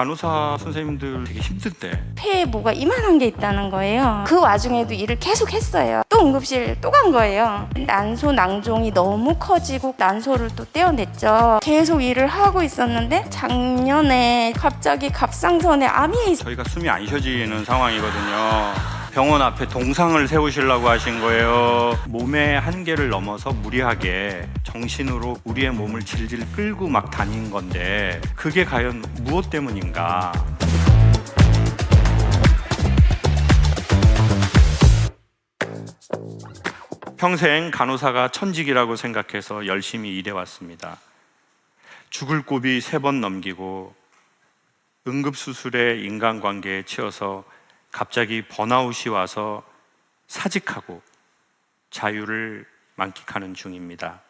간호사 선생님들 되게 힘든데 폐에 뭐가 이만한 게 있다는 거예요. 그 와중에도 일을 계속 했어요. 또 응급실 또 간 거예요. 난소 낭종이 너무 커지고 난소를 또 떼어냈죠. 계속 일을 하고 있었는데 작년에 갑자기 갑상선에 암이 저희가 숨이 안 쉬어지는 상황이거든요. 병원 앞에 동상을 세우시려고 하신 거예요. 몸의 한계를 넘어서 무리하게 정신으로 우리의 몸을 질질 끌고 막 다닌 건데 그게 과연 무엇 때문인가? 평생 간호사가 천직이라고 생각해서 열심히 일해왔습니다. 죽을 고비 3번 넘기고 응급수술의 인간관계에 치여서 갑자기 번아웃이 와서 사직하고 자유를 만끽하는 중입니다.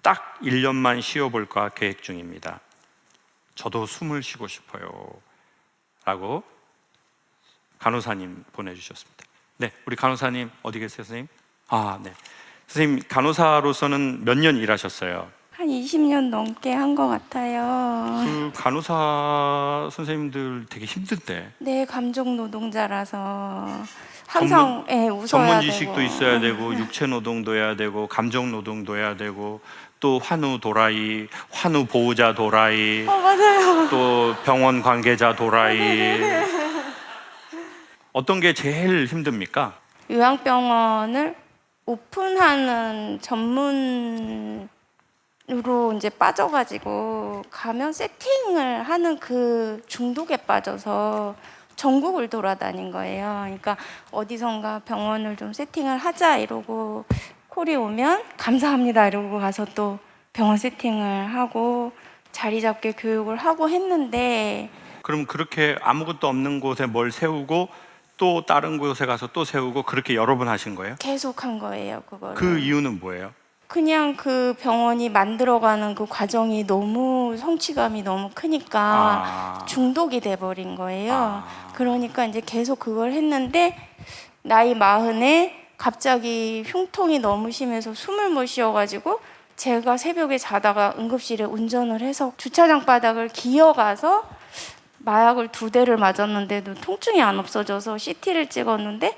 딱 1년만 쉬어볼까 계획 중입니다. 저도 숨을 쉬고 싶어요 라고 간호사님 보내주셨습니다. 네, 우리 간호사님 어디 계세요, 선생님? 네. 선생님 간호사로서는 몇 년 일하셨어요? 한 20년 넘게 한 것 같아요. 그 간호사 선생님들 되게 힘든데 네, 감정 노동자라서 항상 웃어야 전문 지식도 되고. 있어야 되고 육체 노동도 해야 되고 감정 노동도 해야 되고 또 환우 도라이, 환우 보호자 도라이, 맞아요. 또 병원 관계자 도라이. 어떤 게 제일 힘듭니까? 요양병원을 오픈하는 전문으로 이제 빠져가지고 가면 세팅을 하는 그 중독에 빠져서 전국을 돌아다닌 거예요. 그러니까 어디선가 병원을 좀 세팅을 하자 이러고 콜이 오면 감사합니다 이러고 가서 또 병원 세팅을 하고 자리 잡게 교육을 하고 했는데 그럼 그렇게 아무것도 없는 곳에 뭘 세우고 또 다른 곳에 가서 또 세우고 그렇게 여러 번 하신 거예요? 계속 한 거예요, 그거를. 그 이유는 뭐예요? 그냥 그 병원이 만들어가는 그 과정이 너무 성취감이 너무 크니까 중독이 돼버린 거예요. 그러니까 이제 계속 그걸 했는데 나이 40에 갑자기 흉통이 너무 심해서 숨을 못 쉬어가지고 제가 새벽에 자다가 응급실에 운전을 해서 주차장 바닥을 기어가서 마약을 2대를 맞았는데도 통증이 안 없어져서 CT를 찍었는데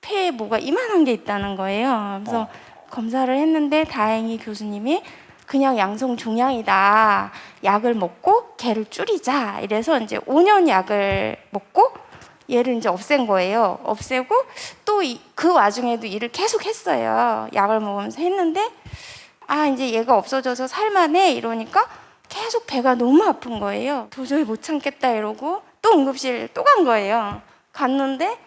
폐에 뭐가 이만한 게 있다는 거예요. 그래서 검사를 했는데 다행히 교수님이 그냥 양성 종양이다. 약을 먹고 걔를 줄이자. 이래서 이제 5년 약을 먹고 얘를 이제 없앤 거예요. 없애고 또 그 와중에도 일을 계속 했어요. 약을 먹으면서 했는데 이제 얘가 없어져서 살만해 이러니까 계속 배가 너무 아픈 거예요. 도저히 못 참겠다 이러고 또 응급실 또 간 거예요. 갔는데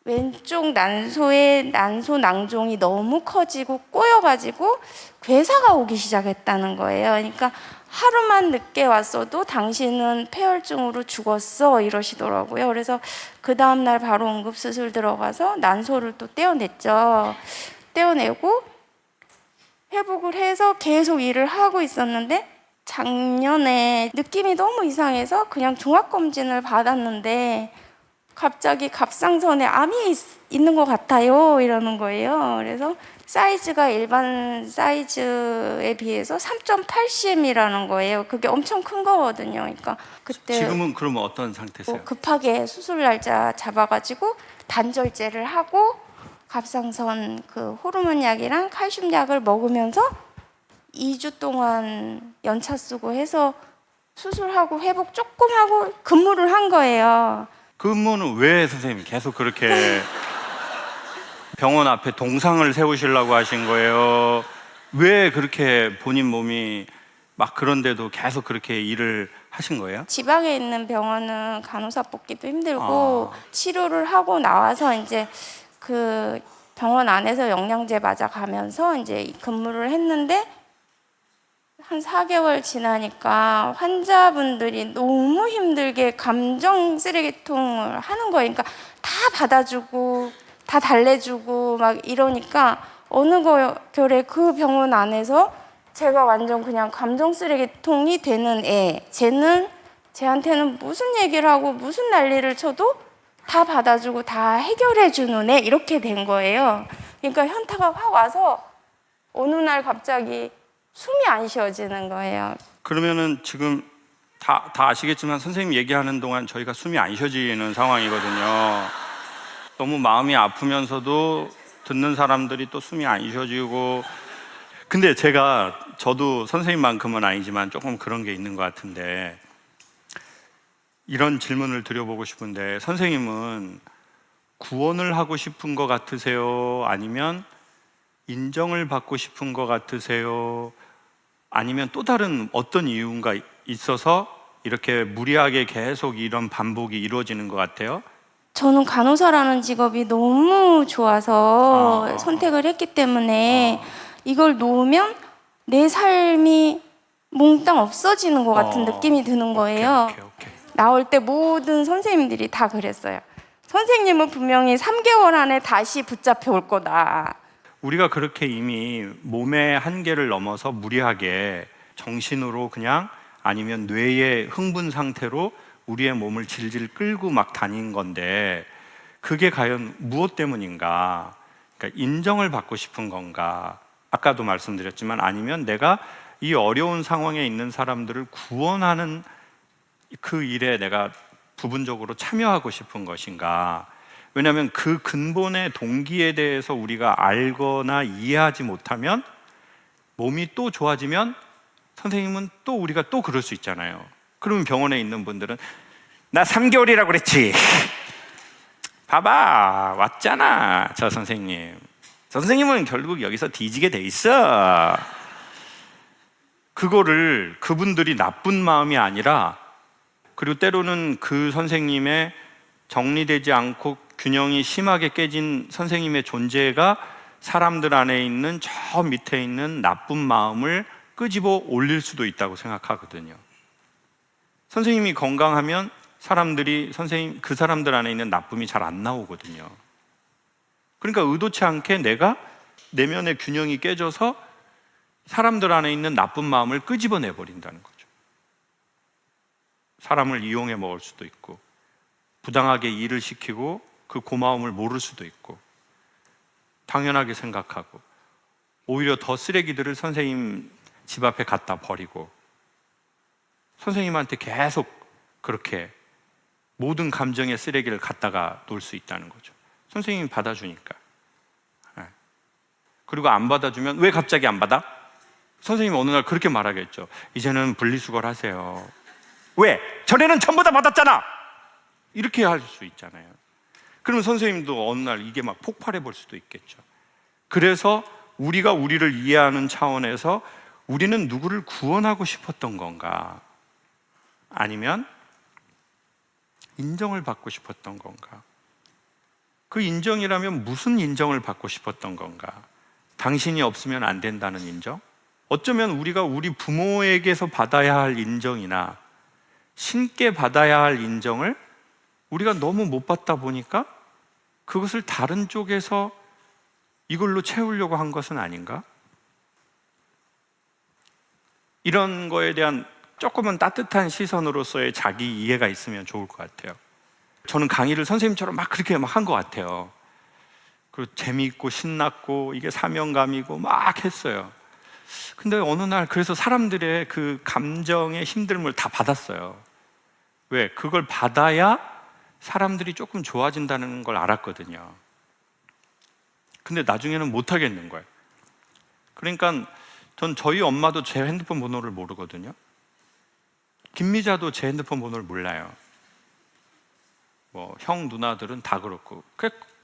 왼쪽 난소에 난소 낭종이 너무 커지고 꼬여가지고 괴사가 오기 시작했다는 거예요. 그러니까 하루만 늦게 왔어도 당신은 폐혈증으로 죽었어 이러시더라고요. 그래서 그 다음날 바로 응급수술 들어가서 난소를 또 떼어냈죠. 떼어내고 회복을 해서 계속 일을 하고 있었는데 작년에 느낌이 너무 이상해서 그냥 종합검진을 받았는데 갑자기 갑상선에 암이 있는 것 같아요 이러는 거예요. 그래서 사이즈가 일반 사이즈에 비해서 3.8cm이라는 거예요. 그게 엄청 큰 거거든요. 그러니까 그때 지금은 그러면 어떤 상태세요? 급하게 수술 날짜 잡아가지고 단절제를 하고 갑상선 그 호르몬 약이랑 칼슘 약을 먹으면서 2주 동안 연차 쓰고 해서 수술하고 회복 조금 하고 근무를 한 거예요. 근무는 왜 선생님 계속 그렇게 병원 앞에 동상을 세우시려고 하신 거예요? 왜 그렇게 본인 몸이 막 그런데도 계속 그렇게 일을 하신 거예요? 지방에 있는 병원은 간호사 뽑기도 힘들고 치료를 하고 나와서 이제 그 병원 안에서 영양제 맞아가면서 이제 근무를 했는데 한 4개월 지나니까 환자분들이 너무 힘들게 감정 쓰레기통을 하는 거예요. 그러니까 다 받아주고 다 달래주고 막 이러니까 어느 겨울에 그 병원 안에서 제가 완전 그냥 감정 쓰레기통이 되는 애. 쟤한테는 무슨 얘기를 하고 무슨 난리를 쳐도 다 받아주고 다 해결해주는 애 이렇게 된 거예요. 그러니까 현타가 확 와서 어느 날 갑자기 숨이 안 쉬어지는 거예요. 그러면은 지금 다 아시겠지만 선생님 얘기하는 동안 저희가 숨이 안 쉬어지는 상황이거든요. 너무 마음이 아프면서도 듣는 사람들이 또 숨이 안 쉬어지고. 근데 저도 선생님만큼은 아니지만 조금 그런 게 있는 것 같은데, 이런 질문을 드려보고 싶은데, 선생님은 구원을 하고 싶은 것 같으세요? 아니면 인정을 받고 싶은 것 같으세요? 아니면 또 다른 어떤 이유가 있어서 이렇게 무리하게 계속 이런 반복이 이루어지는 것 같아요? 저는 간호사라는 직업이 너무 좋아서 선택을 했기 때문에 이걸 놓으면 내 삶이 몽땅 없어지는 것 같은 느낌이 드는 거예요. 오케이. 나올 때 모든 선생님들이 다 그랬어요. 선생님은 분명히 3개월 안에 다시 붙잡혀 올 거다. 우리가 그렇게 이미 몸의 한계를 넘어서 무리하게 정신으로 그냥, 아니면 뇌의 흥분 상태로 우리의 몸을 질질 끌고 막 다닌 건데, 그게 과연 무엇 때문인가? 그러니까 인정을 받고 싶은 건가? 아까도 말씀드렸지만, 아니면 내가 이 어려운 상황에 있는 사람들을 구원하는 그 일에 내가 부분적으로 참여하고 싶은 것인가? 왜냐하면 그 근본의 동기에 대해서 우리가 알거나 이해하지 못하면, 몸이 또 좋아지면 선생님은 또 우리가 또 그럴 수 있잖아요. 그러면 병원에 있는 분들은 나 3개월이라고 그랬지. 봐봐, 왔잖아, 저 선생님. 선생님은 결국 여기서 뒤지게 돼 있어. 그거를 그분들이 나쁜 마음이 아니라, 그리고 때로는 그 선생님의 정리되지 않고 균형이 심하게 깨진 선생님의 존재가 사람들 안에 있는 저 밑에 있는 나쁜 마음을 끄집어 올릴 수도 있다고 생각하거든요. 선생님이 건강하면 그 사람들 안에 있는 나쁨이 잘 안 나오거든요. 그러니까 의도치 않게 내가 내면의 균형이 깨져서 사람들 안에 있는 나쁜 마음을 끄집어내 버린다는 거죠. 사람을 이용해 먹을 수도 있고, 부당하게 일을 시키고 그 고마움을 모를 수도 있고, 당연하게 생각하고, 오히려 더 쓰레기들을 선생님 집 앞에 갖다 버리고, 선생님한테 계속 그렇게 모든 감정의 쓰레기를 갖다가 놓을 수 있다는 거죠. 선생님이 받아주니까. 그리고 안 받아주면, 왜 갑자기 안 받아? 선생님이 어느 날 그렇게 말하겠죠. 이제는 분리수거를 하세요. 왜? 전에는 전부 다 받았잖아. 이렇게 할 수 있잖아요. 그러면 선생님도 어느 날 이게 막 폭발해 볼 수도 있겠죠. 그래서 우리가 우리를 이해하는 차원에서 우리는 누구를 구원하고 싶었던 건가? 아니면 인정을 받고 싶었던 건가? 그 인정이라면 무슨 인정을 받고 싶었던 건가? 당신이 없으면 안 된다는 인정? 어쩌면 우리가 우리 부모에게서 받아야 할 인정이나 신께 받아야 할 인정을 우리가 너무 못 받다 보니까 그것을 다른 쪽에서 이걸로 채우려고 한 것은 아닌가? 이런 거에 대한 조금은 따뜻한 시선으로서의 자기 이해가 있으면 좋을 것 같아요. 저는 강의를 선생님처럼 막 그렇게 막 한 것 같아요. 그리고 재미있고 신났고 이게 사명감이고 막 했어요. 근데 어느 날 그래서 사람들의 그 감정의 힘듦을 다 받았어요. 왜? 그걸 받아야 사람들이 조금 좋아진다는 걸 알았거든요. 근데 나중에는 못 하겠는 거예요. 그러니까 전 저희 엄마도 제 핸드폰 번호를 모르거든요. 김미자도 제 핸드폰 번호를 몰라요. 뭐 형 누나들은 다 그렇고,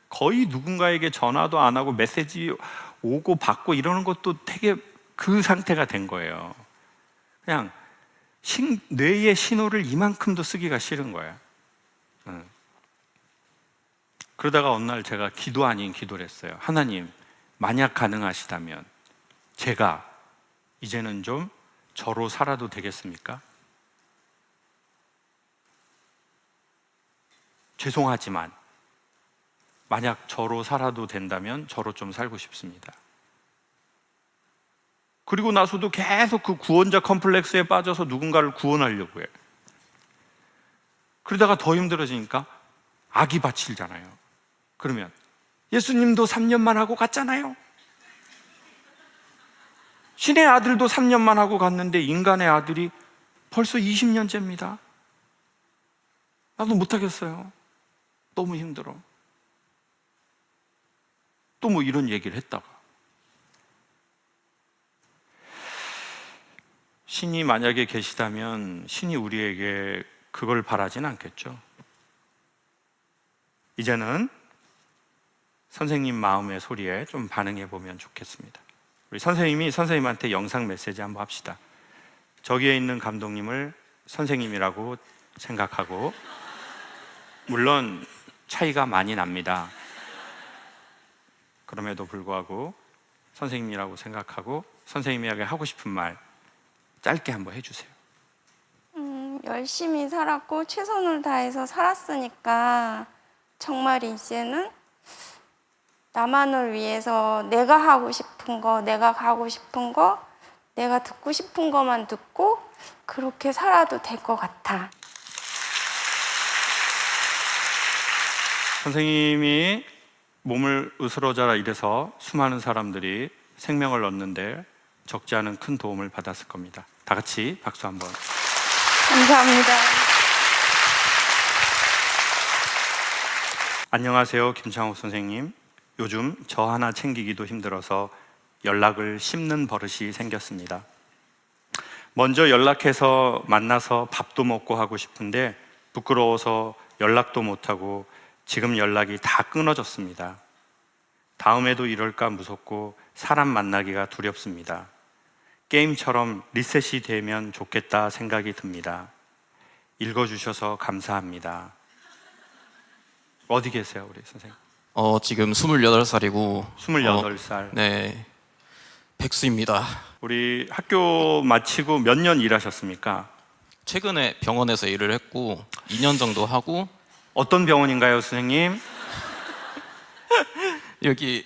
거의 누군가에게 전화도 안 하고 메시지 오고 받고 이러는 것도 되게 그 상태가 된 거예요. 그냥 뇌의 신호를 이만큼도 쓰기가 싫은 거야. 그러다가 어느 날 제가 기도 아닌 기도를 했어요. 하나님, 만약 가능하시다면 제가 이제는 좀 저로 살아도 되겠습니까? 죄송하지만 만약 저로 살아도 된다면 저로 좀 살고 싶습니다. 그리고 나서도 계속 그 구원자 컴플렉스에 빠져서 누군가를 구원하려고 해요. 그러다가 더 힘들어지니까 악이 바칠잖아요. 그러면 예수님도 3년만 하고 갔잖아요. 신의 아들도 3년만 하고 갔는데 인간의 아들이 벌써 20년째입니다. 나도 못하겠어요. 너무 힘들어. 또 뭐 이런 얘기를 했다가 신이 만약에 계시다면 신이 우리에게 그걸 바라진 않겠죠. 이제는 선생님 마음의 소리에 좀 반응해 보면 좋겠습니다. 우리 선생님이 선생님한테 영상 메시지 한번 합시다. 저기에 있는 감독님을 선생님이라고 생각하고, 물론 차이가 많이 납니다. 그럼에도 불구하고 선생님이라고 생각하고 선생님에게 하고 싶은 말 짧게 한번 해주세요. 열심히 살았고 최선을 다해서 살았으니까 정말 이제는 나만을 위해서 내가 하고 싶은 거, 내가 가고 싶은 거, 내가 듣고 싶은 것만 듣고 그렇게 살아도 될 것 같아. 선생님이 몸을 으스러져라 이래서 수많은 사람들이 생명을 얻는데 적지 않은 큰 도움을 받았을 겁니다. 다 같이 박수 한번. 감사합니다. 안녕하세요, 김창욱 선생님. 요즘 저 하나 챙기기도 힘들어서 연락을 씹는 버릇이 생겼습니다. 먼저 연락해서 만나서 밥도 먹고 하고 싶은데 부끄러워서 연락도 못하고 지금 연락이 다 끊어졌습니다. 다음에도 이럴까 무섭고 사람 만나기가 두렵습니다. 게임처럼 리셋이 되면 좋겠다 생각이 듭니다. 읽어주셔서 감사합니다. 어디 계세요, 우리 선생님? 지금 28살이고 28살. 네, 백수입니다. 우리 학교 마치고 몇 년 일하셨습니까? 최근에 병원에서 일을 했고 2년 정도 하고. 어떤 병원인가요, 선생님? 여기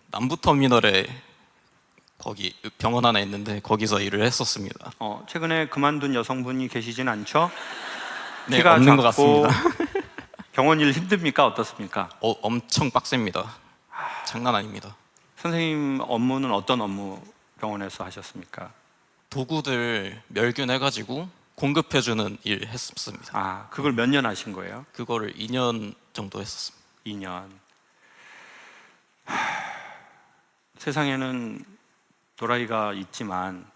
남부터미널에 거기 병원 하나 있는데 거기서 일을 했었습니다. 최근에 그만둔 여성분이 계시진 않죠? 네, 키가 없는 것 작고 같습니다. 병원 일 힘듭니까? 어떻습니까? 엄청 빡셉니다. 장난 아닙니다. 선생님 업무는 어떤 업무 병원에서 하셨습니까? 도구들 멸균해가지고 공급해주는 일 했었습니다. 그걸 몇 년 하신 거예요? 그거를 2년 정도 했었습니다. 2년. 세상에는 도라이가 있지만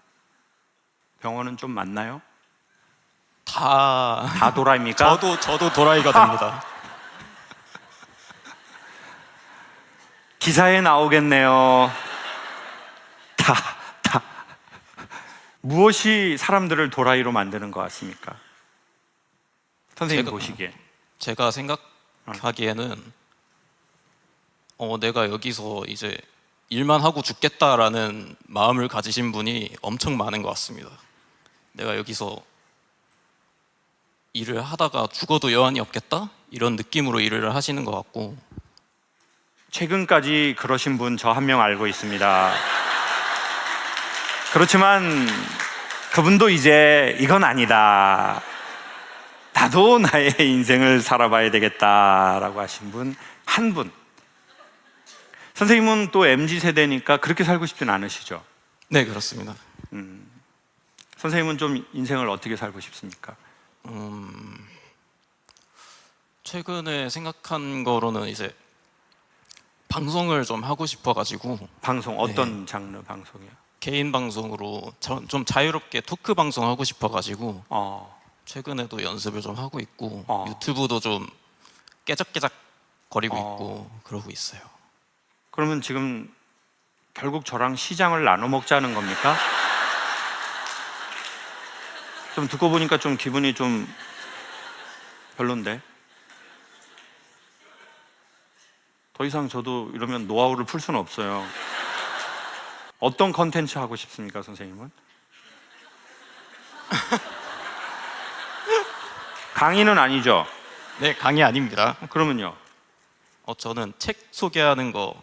병원은 좀 많나요? 다 도라이입니까? 저도 도라이가 됩니다. 기사에 나오겠네요. 다. 무엇이 사람들을 도라이로 만드는 것 같습니까? 선생님 보시기에. 제가 생각하기에는 내가 여기서 이제 일만 하고 죽겠다라는 마음을 가지신 분이 엄청 많은 것 같습니다. 내가 여기서 일을 하다가 죽어도 여한이 없겠다? 이런 느낌으로 일을 하시는 것 같고. 최근까지 그러신 분 저 한 명 알고 있습니다. 그렇지만 그분도 이제 이건 아니다, 나도 나의 인생을 살아봐야 되겠다라고 하신 분 한 분. 선생님은 또 MZ세대니까 그렇게 살고 싶진 않으시죠? 네, 그렇습니다. 선생님은 좀 인생을 어떻게 살고 싶습니까? 최근에 생각한 거로는 이제 방송을 좀 하고 싶어가지고. 방송 어떤 장르 방송이요? 개인 방송으로 좀 자유롭게 토크 방송 하고 싶어가지고 최근에도 연습을 좀 하고 있고 유튜브도 좀 깨작깨작 거리고 있고 그러고 있어요. 그러면 지금 결국 저랑 시장을 나눠 먹자는 겁니까? 좀 듣고 보니까 좀 기분이 좀 별론데. 더 이상 저도 이러면 노하우를 풀 수는 없어요. 어떤 컨텐츠 하고 싶습니까, 선생님은? 강의는 아니죠? 네, 강의 아닙니다. 그러면요? 저는 책 소개하는 거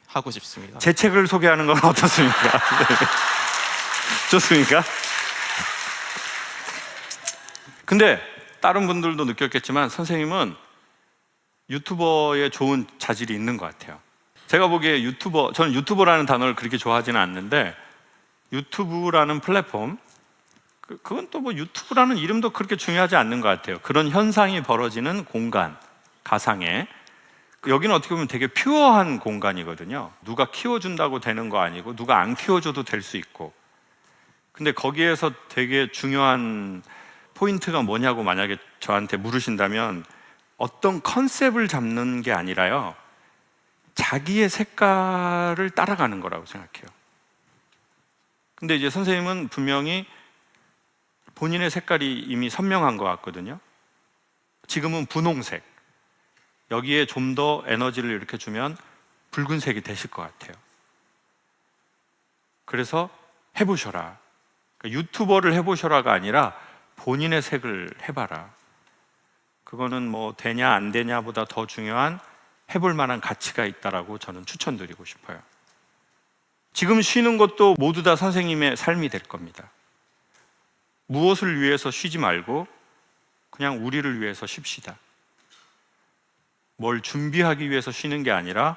하고 싶습니다. 제 책을 소개하는 건 어떻습니까? 좋습니까? 근데 다른 분들도 느꼈겠지만 선생님은 유튜버의 좋은 자질이 있는 것 같아요. 제가 보기에 저는 유튜버라는 단어를 그렇게 좋아하지는 않는데 유튜브라는 플랫폼, 그건 또 뭐 유튜브라는 이름도 그렇게 중요하지 않는 것 같아요. 그런 현상이 벌어지는 공간, 가상에 여기는 어떻게 보면 되게 퓨어한 공간이거든요. 누가 키워준다고 되는 거 아니고 누가 안 키워줘도 될 수 있고. 근데 거기에서 되게 중요한 포인트가 뭐냐고 만약에 저한테 물으신다면 어떤 컨셉을 잡는 게 아니라요, 자기의 색깔을 따라가는 거라고 생각해요. 근데 이제 선생님은 분명히 본인의 색깔이 이미 선명한 것 같거든요. 지금은 분홍색, 여기에 좀 더 에너지를 이렇게 주면 붉은색이 되실 것 같아요. 그래서 해보셔라. 그러니까 유튜버를 해보셔라가 아니라 본인의 색을 해봐라. 그거는 뭐 되냐 안 되냐보다 더 중요한 해볼 만한 가치가 있다라고 저는 추천드리고 싶어요. 지금 쉬는 것도 모두 다 선생님의 삶이 될 겁니다. 무엇을 위해서 쉬지 말고 그냥 우리를 위해서 쉽시다. 뭘 준비하기 위해서 쉬는 게 아니라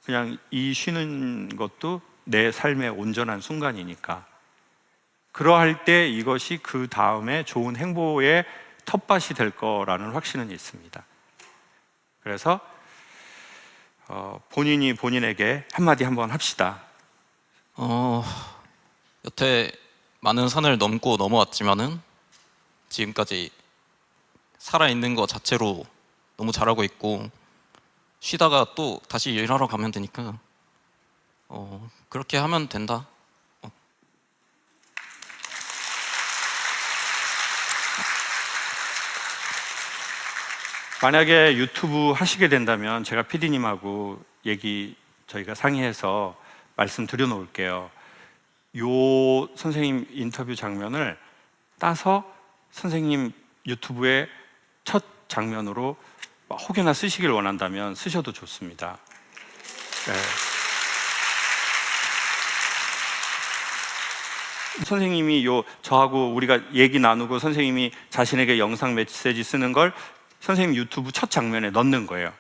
그냥 이 쉬는 것도 내 삶의 온전한 순간이니까, 그러할 때 이것이 그 다음에 좋은 행보의 텃밭이 될 거라는 확신은 있습니다. 그래서 본인이 본인에게 한마디 한번 합시다. 여태 많은 산을 넘고 넘어왔지만은 지금까지 살아있는 것 자체로 너무 잘하고 있고, 쉬다가 또 다시 일하러 가면 되니까 그렇게 하면 된다. 만약에 유튜브 하시게 된다면 제가 PD님하고 저희가 상의해서 말씀드려 놓을게요. 요 선생님 인터뷰 장면을 따서 선생님 유튜브의 첫 장면으로 혹여나 쓰시길 원한다면 쓰셔도 좋습니다. 네. 선생님이 저하고 우리가 얘기 나누고 선생님이 자신에게 영상 메시지 쓰는 걸 선생님 유튜브 첫 장면에 넣는 거예요.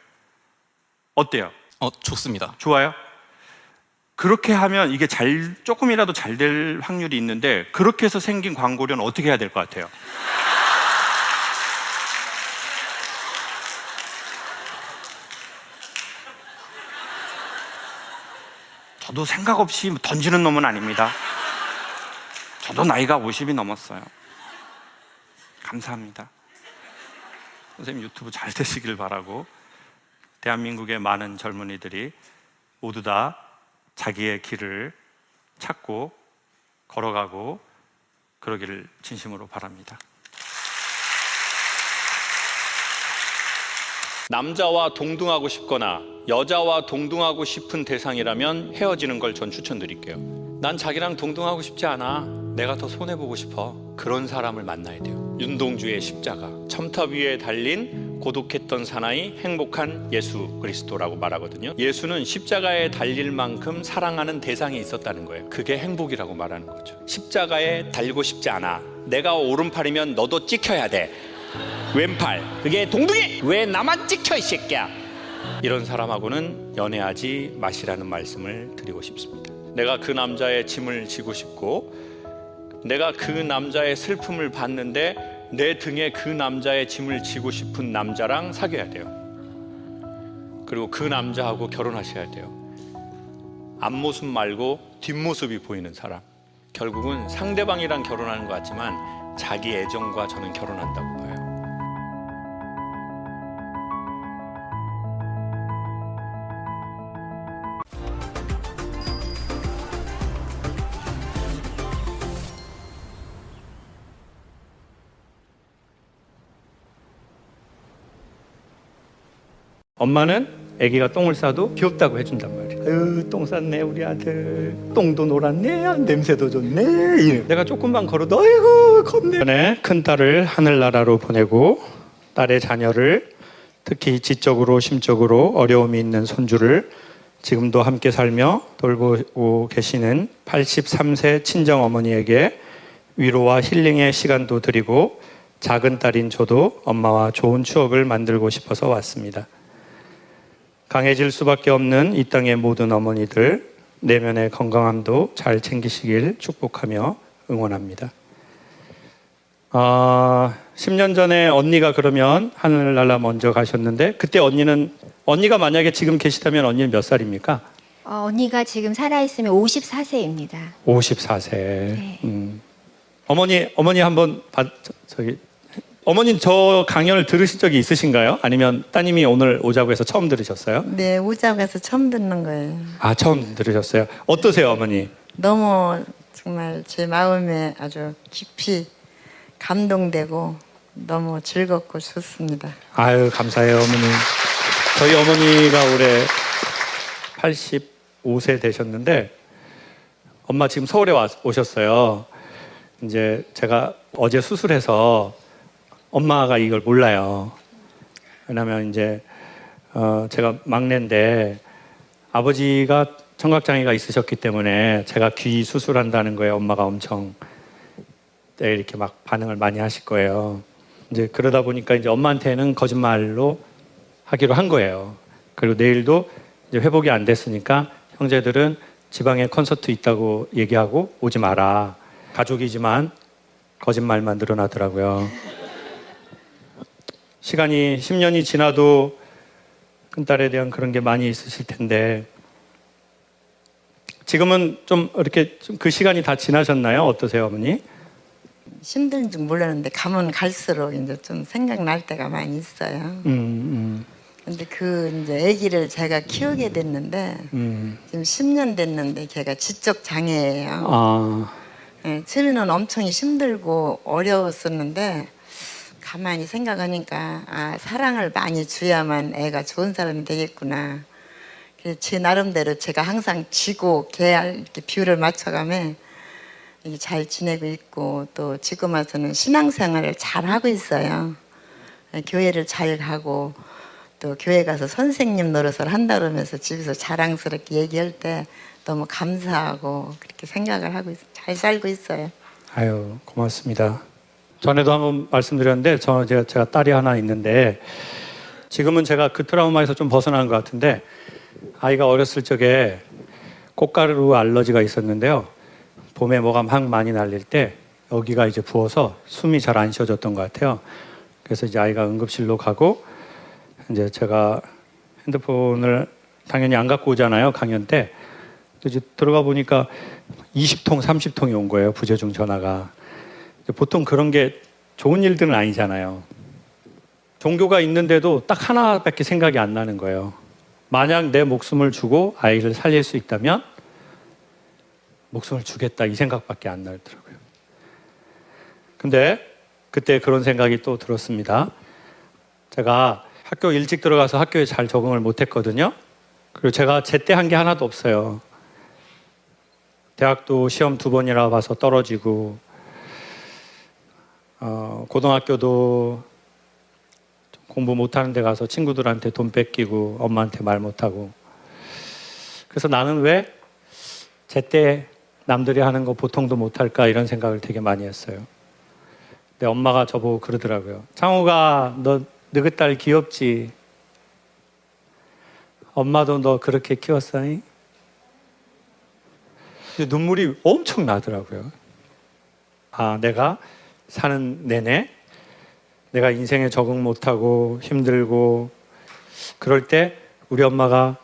어때요? 좋습니다. 좋아요? 그렇게 하면 이게 조금이라도 잘 될 확률이 있는데, 그렇게 해서 생긴 광고료는 어떻게 해야 될 것 같아요? 저도 생각 없이 던지는 놈은 아닙니다. 저도 나이가 50이 넘었어요. 감사합니다. 선생님 유튜브 잘 되시길 바라고, 대한민국의 많은 젊은이들이 모두 다 자기의 길을 찾고 걸어가고 그러기를 진심으로 바랍니다. 남자와 동등하고 싶거나 여자와 동등하고 싶은 대상이라면 헤어지는 걸 전 추천드릴게요. 난 자기랑 동등하고 싶지 않아, 내가 더 손해보고 싶어, 그런 사람을 만나야 돼요. 윤동주의 십자가, 첨탑 위에 달린 고독했던 사나이, 행복한 예수 그리스도라고 말하거든요. 예수는 십자가에 달릴 만큼 사랑하는 대상이 있었다는 거예요. 그게 행복이라고 말하는 거죠. 십자가에 달리고 싶지 않아, 내가 오른팔이면 너도 찍혀야 돼, 왼팔, 그게 동등해, 왜 나만 찍혀 이 새끼야, 이런 사람하고는 연애하지 마시라는 말씀을 드리고 싶습니다. 내가 그 남자의 짐을 지고 싶고, 내가 그 남자의 슬픔을 봤는데 내 등에 그 남자의 짐을 지고 싶은 남자랑 사귀어야 돼요. 그리고 그 남자하고 결혼하셔야 돼요. 앞모습 말고 뒷모습이 보이는 사람. 결국은 상대방이랑 결혼하는 것 같지만 자기 애정과 저는 결혼한다고 봐요. 엄마는 아기가 똥을 싸도 귀엽다고 해준단 말이에요. 아유, 똥 쌌네 우리 아들, 똥도 놀았네, 냄새도 좋네. 내가 조금만 걸어도 아이고 겁내. 큰 딸을 하늘나라로 보내고 딸의 자녀를, 특히 지적으로 심적으로 어려움이 있는 손주를 지금도 함께 살며 돌보고 계시는 83세 친정어머니에게 위로와 힐링의 시간도 드리고, 작은 딸인 저도 엄마와 좋은 추억을 만들고 싶어서 왔습니다. 강해질 수밖에 없는 이 땅의 모든 어머니들, 내면의 건강함도 잘 챙기시길 축복하며 응원합니다. 10년 전에 언니가 그러면 하늘나라 먼저 가셨는데 그때 언니가 만약에 지금 계시다면 언니는 몇 살입니까? 언니가 지금 살아있으면 54세입니다. 54세. 네. 어머니 한번 어머님 저 강연을 들으신 적이 있으신가요? 아니면 따님이 오늘 오자고 해서 처음 들으셨어요? 네, 오자고 해서 처음 듣는 거예요. 아, 처음 들으셨어요? 어떠세요, 어머니? 너무 정말 제 마음에 아주 깊이 감동되고 너무 즐겁고 좋습니다. 아유, 감사해요, 어머니. 저희 어머니가 올해 85세 되셨는데 엄마 지금 서울에 오셨어요. 이제 제가 어제 수술해서 엄마가 이걸 몰라요. 왜냐면 이제 제가 막내인데 아버지가 청각장애가 있으셨기 때문에 제가 귀 수술한다는 거에 엄마가 엄청 이렇게 막 반응을 많이 하실 거예요. 이제 그러다 보니까 이제 엄마한테는 거짓말로 하기로 한 거예요. 그리고 내일도 이제 회복이 안 됐으니까 형제들은 지방에 콘서트 있다고 얘기하고 오지 마라. 가족이지만 거짓말만 늘어나더라고요. 시간이 10년이 지나도 큰딸에 대한 그런 게 많이 있으실 텐데 지금은 좀 이렇게 그 시간이 다 지나셨나요? 어떠세요, 어머니? 힘든 줄 몰랐는데 가면 갈수록 이제 좀 생각날 때가 많이 있어요. 근데 이제 아기를 제가 키우게 됐는데 지금 10년 됐는데 걔가 지적 장애예요. 네, 처음에는 엄청 힘들고 어려웠었는데 가만히 생각하니까 사랑을 많이 줘야만 애가 좋은 사람이 되겠구나. 그래서 제 나름대로 제가 항상 쥐고 개 이렇게 비율을 맞춰가며 잘 지내고 있고 또 지금 와서는 신앙생활을 잘 하고 있어요. 교회를 잘 가고 또 교회 가서 선생님 노릇을 한다 그러면서 집에서 자랑스럽게 얘기할 때 너무 감사하고 그렇게 생각을 하고 잘 살고 있어요. 아유, 고맙습니다. 전에도 한번 말씀드렸는데 제가 딸이 하나 있는데 지금은 제가 그 트라우마에서 좀 벗어난 것 같은데 아이가 어렸을 적에 꽃가루 알러지가 있었는데요. 봄에 뭐가 막 많이 날릴 때 여기가 이제 부어서 숨이 잘 안 쉬어졌던 것 같아요. 그래서 이제 아이가 응급실로 가고 이제 제가 핸드폰을 당연히 안 갖고 오잖아요, 강연 때. 이제 들어가 보니까 20통, 30통이 온 거예요, 부재중 전화가. 보통 그런 게 좋은 일들은 아니잖아요. 종교가 있는데도 딱 하나밖에 생각이 안 나는 거예요. 만약 내 목숨을 주고 아이를 살릴 수 있다면 목숨을 주겠다 이 생각밖에 안 나더라고요. 근데 그때 그런 생각이 또 들었습니다. 제가 학교 일찍 들어가서 학교에 잘 적응을 못했거든요. 그리고 제가 제때 한 게 하나도 없어요. 대학도 시험 2번이나 봐서 떨어지고 고등학교도 공부 못하는 데 가서 친구들한테 돈 뺏기고 엄마한테 말 못하고 그래서 나는 왜 제때 남들이 하는 거 보통도 못할까 이런 생각을 되게 많이 했어요. 근데 엄마가 저보고 그러더라고요. 창호가 너 너희 딸 귀엽지? 엄마도 너 그렇게 키웠어니? 근데 눈물이 엄청 나더라고요. 내가 사는 내내 내가 인생에 적응 못하고 힘들고 그럴 때 우리 엄마가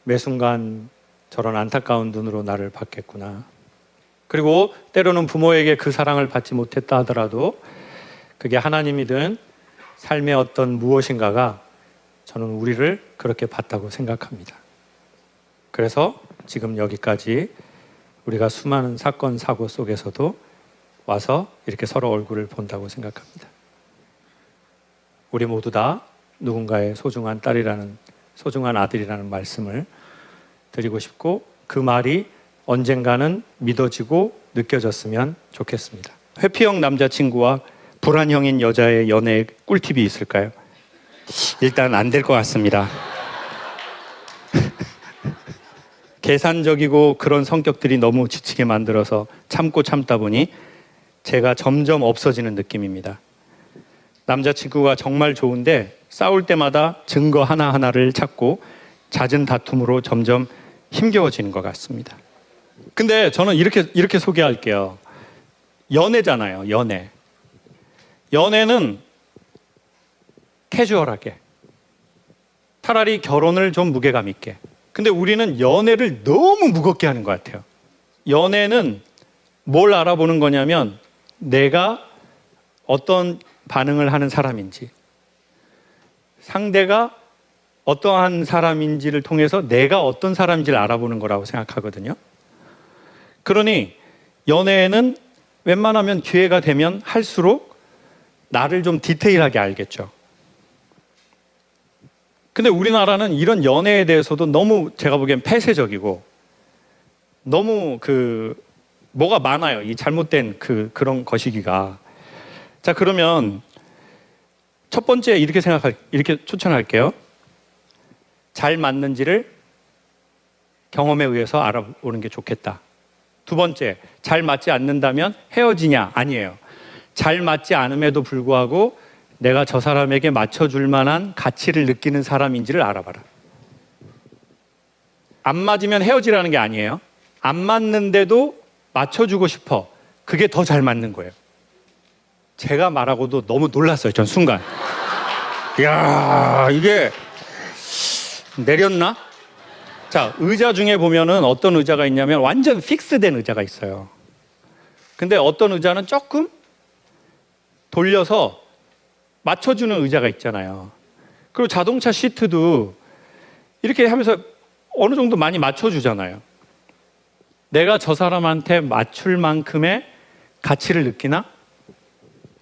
매 순간 저런 안타까운 눈으로 나를 봤겠구나. 그리고 때로는 부모에게 그 사랑을 받지 못했다 하더라도 그게 하나님이든 삶의 어떤 무엇인가가 저는 우리를 그렇게 봤다고 생각합니다. 그래서 지금 여기까지 우리가 수많은 사건, 사고 속에서도 와서 이렇게 서로 얼굴을 본다고 생각합니다. 우리 모두 다 누군가의 소중한 딸이라는, 소중한 아들이라는 말씀을 드리고 싶고 그 말이 언젠가는 믿어지고 느껴졌으면 좋겠습니다. 회피형 남자친구와 불안형인 여자의 연애에 꿀팁이 있을까요? 일단 안 될 것 같습니다. 계산적이고 그런 성격들이 너무 지치게 만들어서 참고 참다 보니 제가 점점 없어지는 느낌입니다. 남자친구가 정말 좋은데 싸울 때마다 증거 하나하나를 찾고 잦은 다툼으로 점점 힘겨워지는 것 같습니다. 근데 저는 이렇게 소개할게요. 연애잖아요, 연애. 연애는 캐주얼하게, 차라리 결혼을 좀 무게감 있게. 근데 우리는 연애를 너무 무겁게 하는 것 같아요. 연애는 뭘 알아보는 거냐면 내가 어떤 반응을 하는 사람인지, 상대가 어떠한 사람인지를 통해서 내가 어떤 사람인지를 알아보는 거라고 생각하거든요. 그러니 연애에는 웬만하면 기회가 되면 할수록 나를 좀 디테일하게 알겠죠. 근데 우리나라는 이런 연애에 대해서도 너무 제가 보기엔 폐쇄적이고 너무 뭐가 많아요. 이 잘못된 그런 거시기가. 자, 그러면 첫 번째 이렇게 추천할게요. 잘 맞는지를 경험에 의해서 알아보는 게 좋겠다. 두 번째, 잘 맞지 않는다면 헤어지냐? 아니에요. 잘 맞지 않음에도 불구하고 내가 저 사람에게 맞춰줄 만한 가치를 느끼는 사람인지를 알아봐라. 안 맞으면 헤어지라는 게 아니에요. 안 맞는데도 맞춰주고 싶어. 그게 더 잘 맞는 거예요. 제가 말하고도 너무 놀랐어요. 전 순간. 이야, 이게 내렸나? 자, 의자 중에 보면은 어떤 의자가 있냐면 완전 픽스된 의자가 있어요. 근데 어떤 의자는 조금 돌려서 맞춰주는 의자가 있잖아요. 그리고 자동차 시트도 이렇게 하면서 어느 정도 많이 맞춰주잖아요. 내가 저 사람한테 맞출 만큼의 가치를 느끼나?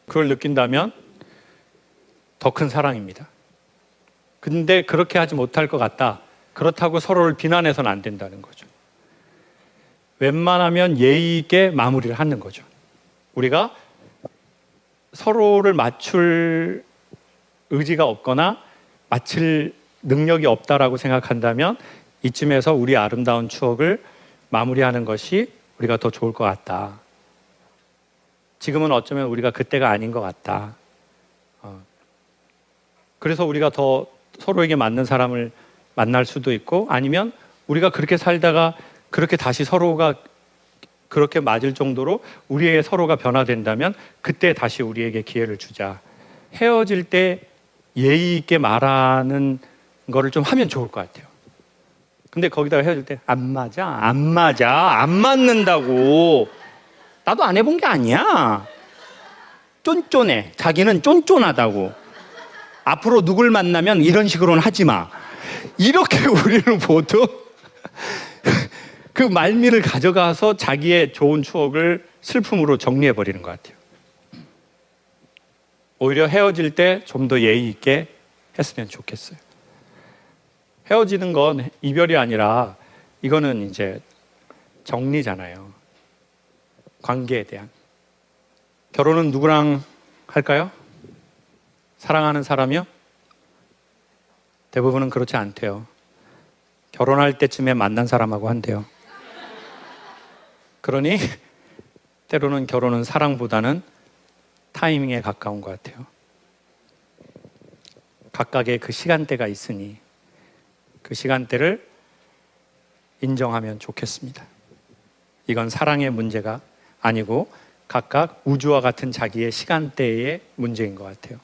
그걸 느낀다면 더 큰 사랑입니다. 근데 그렇게 하지 못할 것 같다. 그렇다고 서로를 비난해서는 안 된다는 거죠. 웬만하면 예의 있게 마무리를 하는 거죠. 우리가 서로를 맞출 의지가 없거나 맞출 능력이 없다라고 생각한다면 이쯤에서 우리 아름다운 추억을 마무리하는 것이 우리가 더 좋을 것 같다. 지금은 어쩌면 우리가 그때가 아닌 것 같다. 그래서 우리가 더 서로에게 맞는 사람을 만날 수도 있고, 아니면 우리가 그렇게 살다가 그렇게 다시 서로가 그렇게 맞을 정도로 우리의 서로가 변화된다면 그때 다시 우리에게 기회를 주자. 헤어질 때 예의 있게 말하는 거를 좀 하면 좋을 것 같아요. 근데 거기다가 헤어질 때 안 맞는다고. 나도 안 해본 게 아니야. 쫀쫀해. 자기는 쫀쫀하다고. 앞으로 누굴 만나면 이런 식으로는 하지 마. 이렇게 우리는 보통 그 말미를 가져가서 자기의 좋은 추억을 슬픔으로 정리해버리는 것 같아요. 오히려 헤어질 때 좀 더 예의 있게 했으면 좋겠어요. 헤어지는 건 이별이 아니라 이거는 이제 정리잖아요. 관계에 대한. 결혼은 누구랑 할까요? 사랑하는 사람이요? 대부분은 그렇지 않대요. 결혼할 때쯤에 만난 사람하고 한대요. 그러니 때로는 결혼은 사랑보다는 타이밍에 가까운 것 같아요. 각각의 그 시간대가 있으니 그 시간대를 인정하면 좋겠습니다. 이건 사랑의 문제가 아니고 각각 우주와 같은 자기의 시간대의 문제인 것 같아요.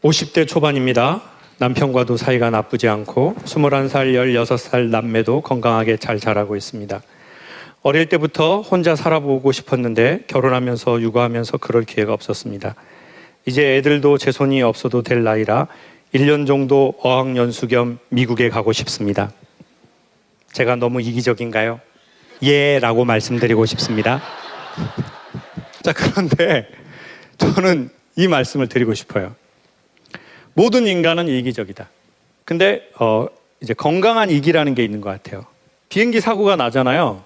50대 초반입니다. 남편과도 사이가 나쁘지 않고 21살, 16살 남매도 건강하게 잘 자라고 있습니다. 어릴 때부터 혼자 살아보고 싶었는데 결혼하면서 육아하면서 그럴 기회가 없었습니다. 이제 애들도 제 손이 없어도 될 나이라 1년 정도 어학연수 겸 미국에 가고 싶습니다. 제가 너무 이기적인가요? 예 라고 말씀드리고 싶습니다. 자, 그런데 저는 이 말씀을 드리고 싶어요. 모든 인간은 이기적이다. 근데 이제 건강한 이기라는 게 있는 것 같아요. 비행기 사고가 나잖아요.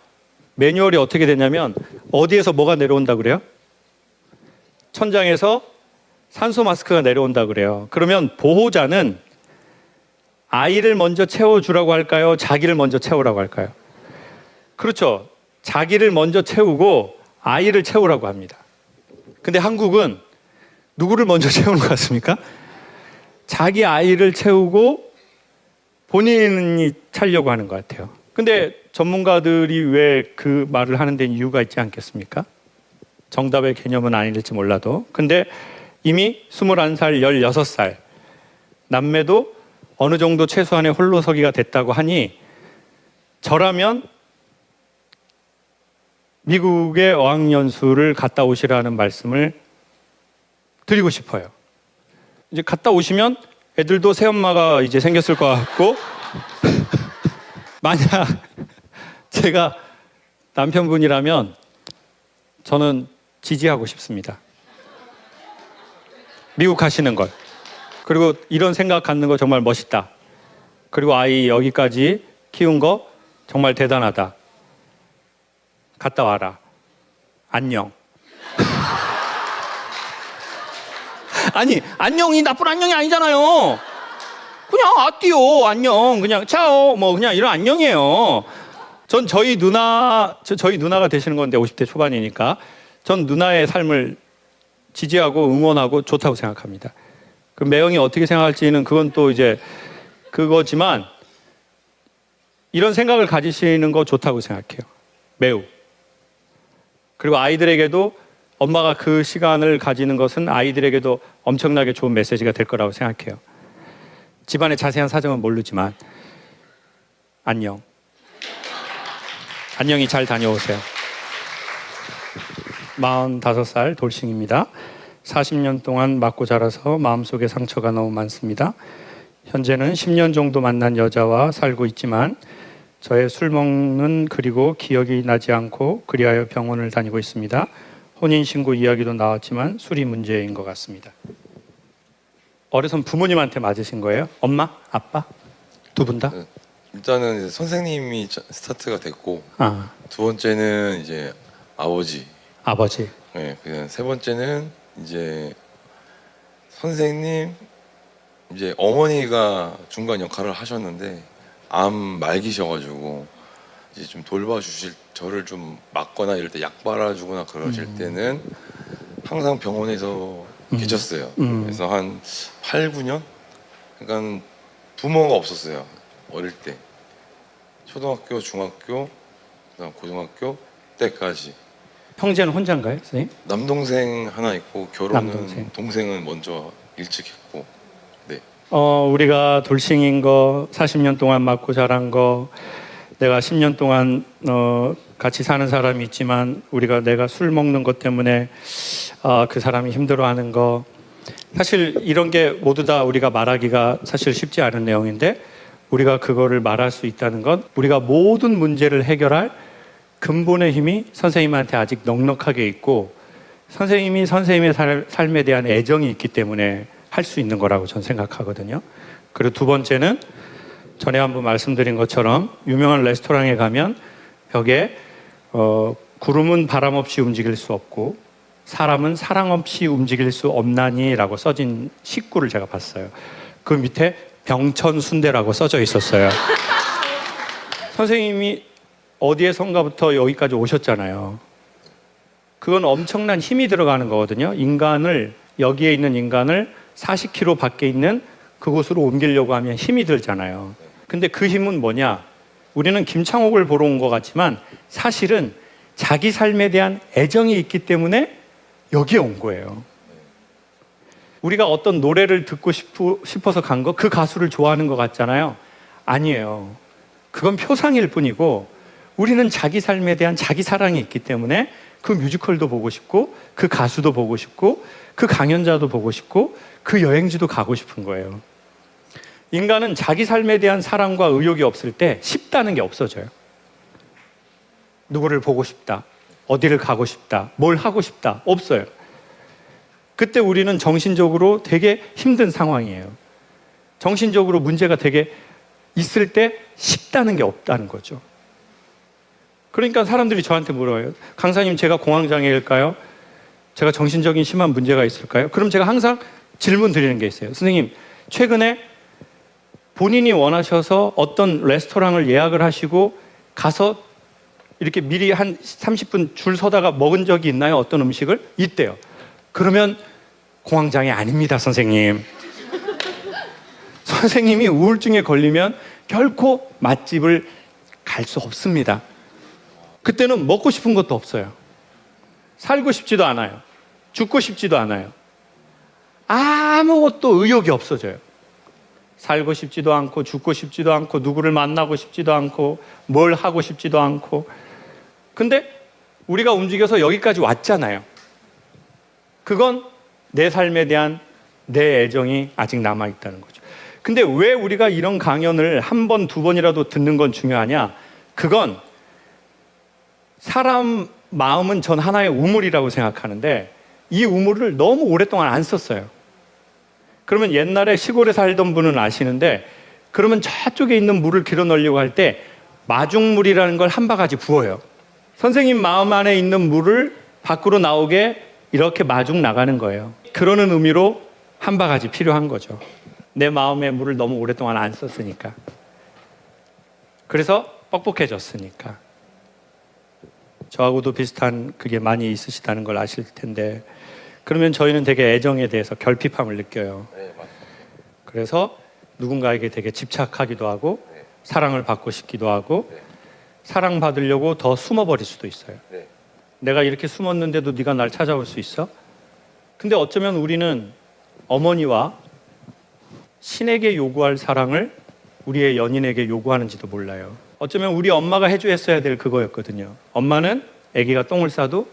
매뉴얼이 어떻게 되냐면 어디에서 뭐가 내려온다 그래요? 천장에서 산소 마스크가 내려온다 그래요. 그러면 보호자는 아이를 먼저 채워주라고 할까요? 자기를 먼저 채우라고 할까요? 그렇죠. 자기를 먼저 채우고 아이를 채우라고 합니다. 근데 한국은 누구를 먼저 채우는 것 같습니까? 자기 아이를 채우고 본인이 차려고 하는 것 같아요. 근데 전문가들이 왜 그 말을 하는 데는 이유가 있지 않겠습니까? 정답의 개념은 아닐지 몰라도. 근데 이미 21살, 16살. 남매도 어느 정도 최소한의 홀로서기가 됐다고 하니 저라면 미국의 어학연수를 갔다 오시라는 말씀을 드리고 싶어요. 이제 갔다 오시면 애들도 새엄마가 이제 생겼을 것 같고 만약 제가 남편분이라면 저는 지지하고 싶습니다. 미국 가시는 걸. 그리고 이런 생각 갖는 거 정말 멋있다. 그리고 아이 여기까지 키운 거 정말 대단하다. 갔다 와라. 안녕. 아니, 안녕이 나쁜 안녕이 아니잖아요. 그냥 아띠오 안녕, 그냥 차오 뭐 그냥 이런 안녕이에요. 전 저희 누나가 되시는 건데 50대 초반이니까 전 누나의 삶을 지지하고 응원하고 좋다고 생각합니다. 그 매형이 어떻게 생각할지는 그건 또 이제 그거지만 이런 생각을 가지시는 거 좋다고 생각해요. 매우. 그리고 아이들에게도 엄마가 그 시간을 가지는 것은 아이들에게도 엄청나게 좋은 메시지가 될 거라고 생각해요. 집안의 자세한 사정은 모르지만 안녕. 안녕히 잘 다녀오세요. 45살 돌싱입니다. 40년 동안 맞고 자라서 마음속에 상처가 너무 많습니다. 현재는 10년 정도 만난 여자와 살고 있지만 저의 술 먹는 그리고 기억이 나지 않고 그리하여 병원을 다니고 있습니다. 혼인신고 이야기도 나왔지만 술이 문제인 것 같습니다. 어려선 부모님한테 맞으신 거예요? 엄마? 아빠? 두 분 다? 일단은 이제 선생님이 스타트가 됐고 아, 두 번째는 이제 아버지. 아버지. 네, 그냥 세 번째는 이제 선생님, 이제 어머니가 중간 역할을 하셨는데 암 말기셔가지고 이제 좀 돌봐주실, 저를 좀 맞거나 이럴 때 약 빨아주거나 그러실 때는 항상 병원에서 계셨어요. 그래서 한 8, 9년? 그러니까 부모가 없었어요. 어릴 때. 초등학교, 중학교, 그다음 고등학교 때까지. 형제는 혼자인가요, 선생님? 남동생 하나 있고 결혼은 남동생. 동생은 먼저 일찍 했고. 네. 우리가 돌싱인 거 40년 동안 맞고 자란 거 내가 10년 동안 같이 사는 사람이 있지만 내가 술 먹는 것 때문에 그 사람이 힘들어하는 거 사실 이런 게 모두 다 우리가 말하기가 사실 쉽지 않은 내용인데 우리가 그거를 말할 수 있다는 건 우리가 모든 문제를 해결할 근본의 힘이 선생님한테 아직 넉넉하게 있고 선생님이 선생님의 삶에 대한 애정이 있기 때문에 할 수 있는 거라고 저는 생각하거든요. 그리고 두 번째는 전에 한번 말씀드린 것처럼 유명한 레스토랑에 가면 벽에 구름은 바람 없이 움직일 수 없고 사람은 사랑 없이 움직일 수 없나니라고 써진 식구를 제가 봤어요. 그 밑에 병천순대라고 써져 있었어요. 선생님이 어디에선가부터 여기까지 오셨잖아요. 그건 엄청난 힘이 들어가는 거거든요. 여기에 있는 인간을 40km 밖에 있는 그곳으로 옮기려고 하면 힘이 들잖아요. 근데 그 힘은 뭐냐? 우리는 김창옥을 보러 온 것 같지만 사실은 자기 삶에 대한 애정이 있기 때문에 여기에 온 거예요. 우리가 어떤 노래를 듣고 싶어서 간 거, 그 가수를 좋아하는 것 같잖아요. 아니에요. 그건 표상일 뿐이고 우리는 자기 삶에 대한 자기 사랑이 있기 때문에 그 뮤지컬도 보고 싶고 그 가수도 보고 싶고 그 강연자도 보고 싶고 그 여행지도 가고 싶은 거예요. 인간은 자기 삶에 대한 사랑과 의욕이 없을 때 싶다는 게 없어져요. 누구를 보고 싶다, 어디를 가고 싶다, 뭘 하고 싶다, 없어요. 그때 우리는 정신적으로 되게 힘든 상황이에요. 정신적으로 문제가 되게 있을 때 싶다는 게 없다는 거죠. 그러니까 사람들이 저한테 물어요. 강사님, 제가 공황장애일까요? 제가 정신적인 심한 문제가 있을까요? 그럼 제가 항상 질문 드리는 게 있어요. 선생님, 최근에 본인이 원하셔서 어떤 레스토랑을 예약을 하시고 가서 이렇게 미리 한 30분 줄 서다가 먹은 적이 있나요? 어떤 음식을? 있대요. 그러면 공황장애 아닙니다, 선생님. 선생님이 우울증에 걸리면 결코 맛집을 갈 수 없습니다. 그때는 먹고 싶은 것도 없어요. 살고 싶지도 않아요. 죽고 싶지도 않아요. 아무것도 의욕이 없어져요. 살고 싶지도 않고 죽고 싶지도 않고 누구를 만나고 싶지도 않고 뭘 하고 싶지도 않고. 근데 우리가 움직여서 여기까지 왔잖아요. 그건 내 삶에 대한 내 애정이 아직 남아있다는 거죠. 근데 왜 우리가 이런 강연을 한 번, 두 번이라도 듣는 건 중요하냐? 그건 사람 마음은 전 하나의 우물이라고 생각하는데 이 우물을 너무 오랫동안 안 썼어요. 그러면 옛날에 시골에 살던 분은 아시는데 그러면 저쪽에 있는 물을 길어 넣으려고 할 때 마중물이라는 걸 한 바가지 부어요. 선생님 마음 안에 있는 물을 밖으로 나오게 이렇게 마중 나가는 거예요. 그러는 의미로 한 바가지 필요한 거죠. 내 마음의 물을 너무 오랫동안 안 썼으니까. 그래서 뻑뻑해졌으니까. 저하고도 비슷한 그게 많이 있으시다는 걸 아실 텐데 그러면 저희는 되게 애정에 대해서 결핍함을 느껴요. 네, 맞습니다. 그래서 누군가에게 되게 집착하기도 하고 네. 사랑을 받고 싶기도 하고 네. 사랑받으려고 더 숨어버릴 수도 있어요. 네. 내가 이렇게 숨었는데도 네가 날 찾아올 수 있어? 근데 어쩌면 우리는 어머니와 신에게 요구할 사랑을 우리의 연인에게 요구하는지도 몰라요. 어쩌면 우리 엄마가 해줬어야 될 그거였거든요. 엄마는 아기가 똥을 싸도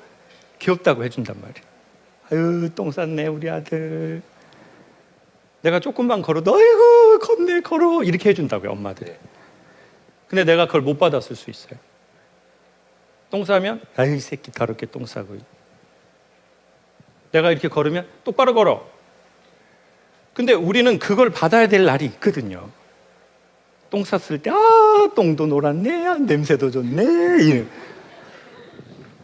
귀엽다고 해준단 말이에요. 아유, 똥 쌌네 우리 아들. 내가 조금만 걸어도 아이고 겁내 걸어 이렇게 해준다고요, 엄마들이. 근데 내가 그걸 못 받았을 수 있어요. 똥 싸면 아이 새끼 더럽게 똥 싸고. 내가 이렇게 걸으면 똑바로 걸어. 근데 우리는 그걸 받아야 될 날이 있거든요. 똥 쌌을 때 똥도 놀았네, 냄새도 좋네.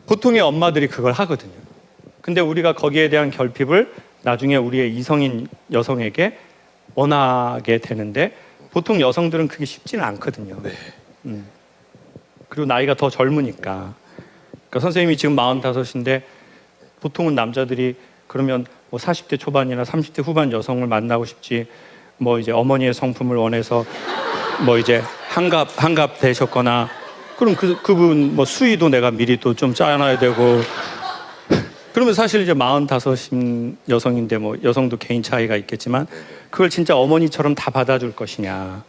보통의 엄마들이 그걸 하거든요. 근데 우리가 거기에 대한 결핍을 나중에 우리의 이성인 여성에게 원하게 되는데 보통 여성들은 그게 쉽지는 않거든요. 네. 그리고 나이가 더 젊으니까. 그러니까 선생님이 지금 45인데 보통은 남자들이 그러면 뭐 40대 초반이나 30대 후반 여성을 만나고 싶지 뭐 이제 어머니의 성품을 원해서 뭐 이제 한갑 되셨거나 그럼 그분 뭐 수의도 내가 미리 또 좀 짜놔야 되고 그러면 사실 이제 45인 여성인데 뭐 여성도 개인 차이가 있겠지만 그걸 진짜 어머니처럼 다 받아줄 것이냐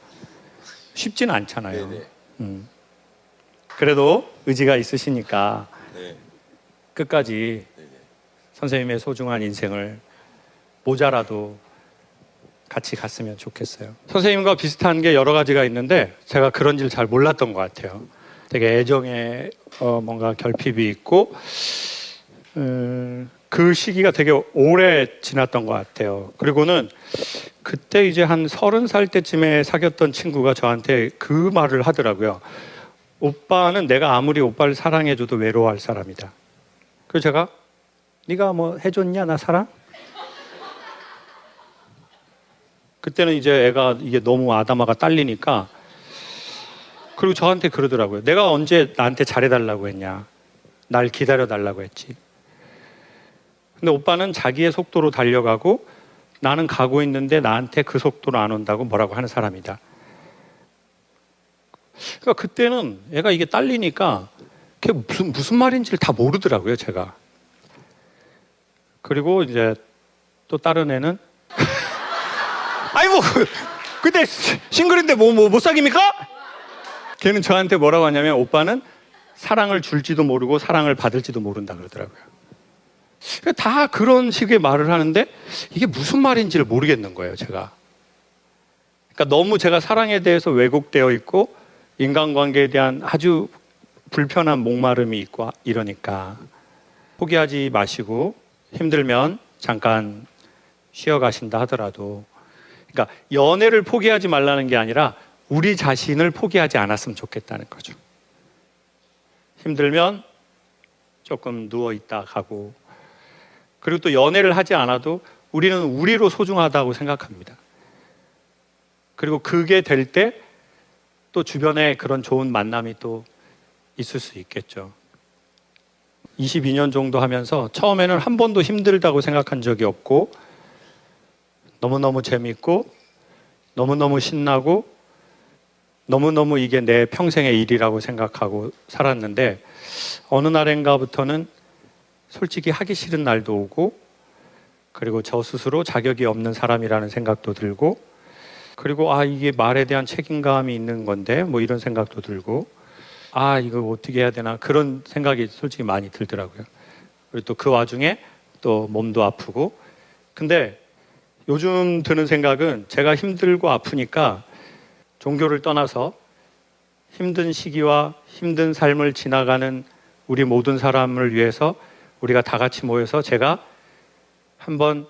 쉽지는 않잖아요. 그래도 의지가 있으시니까 네. 끝까지 선생님의 소중한 인생을 모자라도 같이 갔으면 좋겠어요. 선생님과 비슷한 게 여러 가지가 있는데 제가 그런지를 잘 몰랐던 것 같아요. 되게 애정에 뭔가 결핍이 있고 그 시기가 되게 오래 지났던 것 같아요. 그리고는 그때 이제 한 30살 때쯤에 사귀었던 친구가 저한테 그 말을 하더라고요. 오빠는 내가 아무리 오빠를 사랑해줘도 외로워할 사람이다. 그래서 제가 네가 뭐 해줬냐 나 사랑? 그때는 이제 애가 이게 너무 아담하가 딸리니까 그리고 저한테 그러더라고요. 내가 언제 나한테 잘해달라고 했냐. 날 기다려달라고 했지. 근데 오빠는 자기의 속도로 달려가고 나는 가고 있는데 나한테 그 속도로 안 온다고 뭐라고 하는 사람이다. 그러니까 그때는 애가 이게 딸리니까 그게 무슨 말인지를 다 모르더라고요, 제가. 그리고 이제 또 다른 애는 아니 뭐 그때 싱글인데 뭐 못 사깁니까? 걔는 저한테 뭐라고 하냐면 오빠는 사랑을 줄지도 모르고 사랑을 받을지도 모른다 그러더라고요. 그러니까 다 그런 식의 말을 하는데 이게 무슨 말인지를 모르겠는 거예요, 제가. 그러니까 너무 제가 사랑에 대해서 왜곡되어 있고 인간관계에 대한 아주 불편한 목마름이 있고 이러니까 포기하지 마시고 힘들면 잠깐 쉬어가신다 하더라도 그러니까 연애를 포기하지 말라는 게 아니라 우리 자신을 포기하지 않았으면 좋겠다는 거죠. 힘들면 조금 누워있다 가고 그리고 또 연애를 하지 않아도 우리는 우리로 소중하다고 생각합니다. 그리고 그게 될 때 또 주변에 그런 좋은 만남이 또 있을 수 있겠죠. 22년 정도 하면서 처음에는 한 번도 힘들다고 생각한 적이 없고 너무너무 재밌고 너무너무 신나고 너무너무 이게 내 평생의 일이라고 생각하고 살았는데 어느 날인가부터는 솔직히 하기 싫은 날도 오고 그리고 저 스스로 자격이 없는 사람이라는 생각도 들고, 그리고 이게 말에 대한 책임감이 있는 건데 뭐 이런 생각도 들고, 이거 어떻게 해야 되나 그런 생각이 솔직히 많이 들더라고요. 그리고 또 그 와중에 또 몸도 아프고. 근데 요즘 드는 생각은 제가 힘들고 아프니까 종교를 떠나서 힘든 시기와 힘든 삶을 지나가는 우리 모든 사람을 위해서 우리가 다 같이 모여서 제가 한번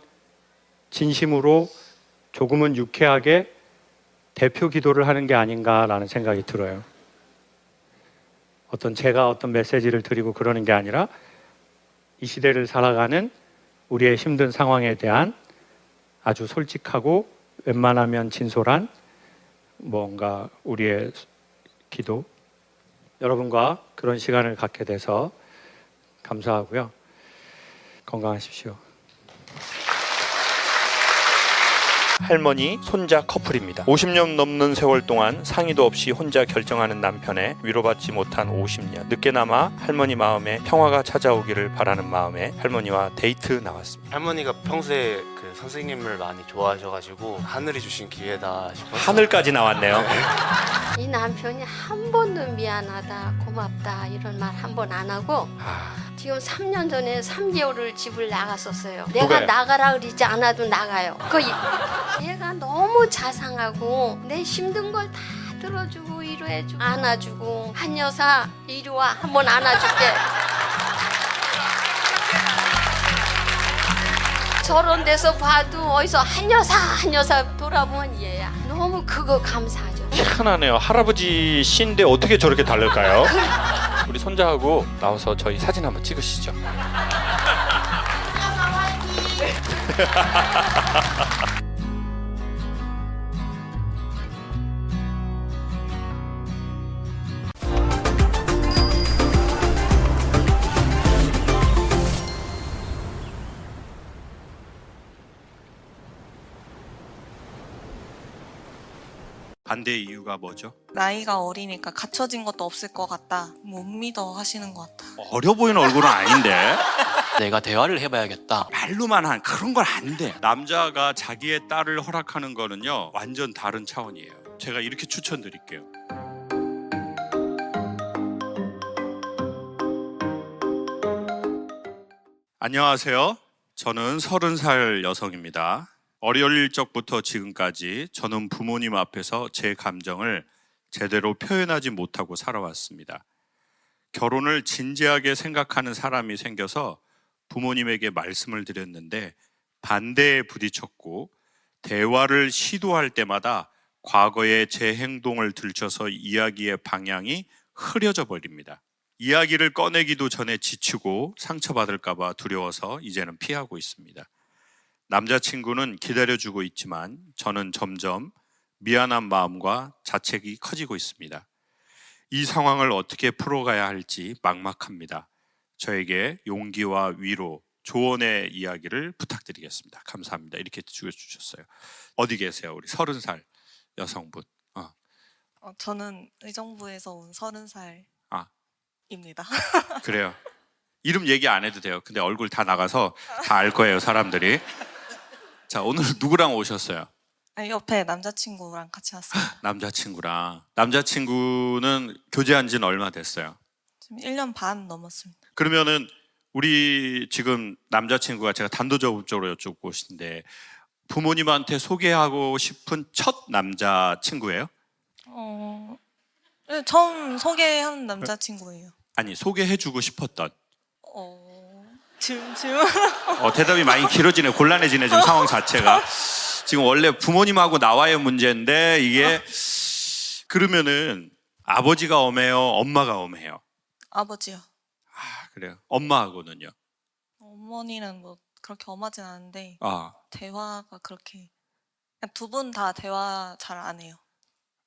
진심으로 조금은 유쾌하게 대표 기도를 하는 게 아닌가라는 생각이 들어요. 제가 어떤 메시지를 드리고 그러는 게 아니라 이 시대를 살아가는 우리의 힘든 상황에 대한 아주 솔직하고 웬만하면 진솔한 뭔가 우리의 기도, 여러분과 그런 시간을 갖게 돼서 감사하고요. 건강하십시오. 할머니, 손자 커플입니다. 50년 넘는 세월 동안 상의도 없이 혼자 결정하는 남편에 위로받지 못한 50년. 늦게나마 할머니 마음에 평화가 찾아오기를 바라는 마음에 할머니와 데이트 나왔습니다. 할머니가 평소에 그 선생님을 많이 좋아하셔가지고 하늘이 주신 기회다 싶어서 하늘까지 나왔네요. 이 남편이 한 번도 미안하다, 고맙다 이런 말 한 번 안 하고 지금 3년 전에 3개월을 집을 나갔었어요. 내가 누가요? 나가라 그러지 않아도 나가요. 얘가 너무 자상하고 내 힘든 걸 다 들어주고 위로해주고 안아주고, 한 여사 이리 와 한번 안아줄게. 저런 데서 봐도 어디서 한 여사 돌아보면 얘야. 너무 그거 감사하죠. 희한하네요. 할아버지 씨인데 어떻게 저렇게 다를까요? 우리 손자하고 나와서 저희 사진 한번 찍으시죠. 반대의 이유가 뭐죠? 나이가 어리니까 갖춰진 것도 없을 것 같다. 못 믿어 하시는 것 같아. 어려 보이는 얼굴은 아닌데. 내가 대화를 해봐야겠다. 말로만 한 그런 걸 안 돼. 남자가 자기의 딸을 허락하는 거는요 완전 다른 차원이에요. 제가 이렇게 추천드릴게요. 안녕하세요. 저는 30살 여성입니다. 어릴 적부터 지금까지 저는 부모님 앞에서 제 감정을 제대로 표현하지 못하고 살아왔습니다. 결혼을 진지하게 생각하는 사람이 생겨서 부모님에게 말씀을 드렸는데 반대에 부딪혔고, 대화를 시도할 때마다 과거의 제 행동을 들춰서 이야기의 방향이 흐려져 버립니다. 이야기를 꺼내기도 전에 지치고 상처받을까 봐 두려워서 이제는 피하고 있습니다. 남자친구는 기다려주고 있지만 저는 점점 미안한 마음과 자책이 커지고 있습니다. 이 상황을 어떻게 풀어가야 할지 막막합니다. 저에게 용기와 위로, 조언의 이야기를 부탁드리겠습니다. 감사합니다. 이렇게 주셨어요. 어디 계세요? 우리 30살 여성분. 저는 의정부에서 온 30살입니다. 그래요. 이름 얘기 안 해도 돼요. 근데 얼굴 다 나가서 다 알 거예요, 사람들이. 자, 오늘 누구랑 오셨어요? 옆에 남자친구랑 같이 왔습니다. 남자친구랑. 남자친구는 교제한 지는 얼마 됐어요? 지금 1년 반 넘었습니다. 그러면은 우리 지금 남자친구가, 제가 단도직입적으로 여쭙고 싶은데, 부모님한테 소개하고 싶은 첫 남자친구예요? 네, 처음 소개한 남자친구예요. 아니, 소개해주고 싶었던. 질문. 대답이 많이 길어지네. 곤란해지네, 지금 상황 자체가. 지금 원래 부모님하고 나와의 문제인데 이게, 그러면은 아버지가 엄해요? 엄마가 엄해요? 아버지요. 그래요. 엄마하고는요? 어머니는 뭐 그렇게 엄하진 않은데 아, 대화가 그렇게, 두 분 다 대화 잘 안 해요.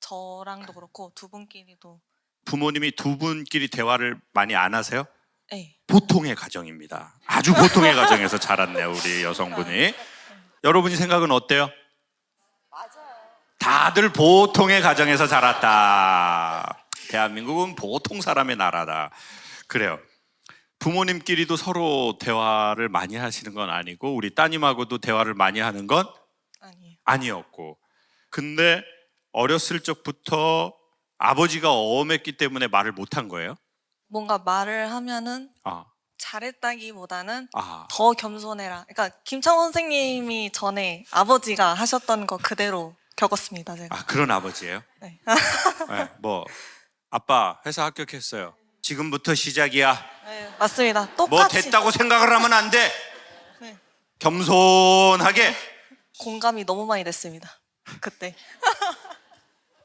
저랑도 그렇고 두 분끼리도. 부모님이 두 분끼리 대화를 많이 안 하세요? 네. 보통의 가정입니다. 아주 보통의 가정에서 자랐네요, 우리 여성분이. 여러분이 생각은 어때요? 맞아요. 다들 보통의 가정에서 자랐다. 대한민국은 보통 사람의 나라다. 그래요. 부모님끼리도 서로 대화를 많이 하시는 건 아니고 우리 따님하고도 대화를 많이 하는 건 아니에요. 아니었고, 근데 어렸을 적부터 아버지가 엄했기 때문에 말을 못한 거예요? 뭔가 말을 하면은 아, 잘했다기보다는 아, 더 겸손해라. 그러니까 김창원 선생님이 전에 아버지가 하셨던 거 그대로 겪었습니다. 제가. 아, 그런 아버지예요? 네. 네, 뭐 아빠 회사 합격했어요. 지금부터 시작이야. 네, 맞습니다. 뭐 똑같이 됐다고 생각을 하면 안 돼. 네. 겸손하게. 공감이 너무 많이 됐습니다. 그때.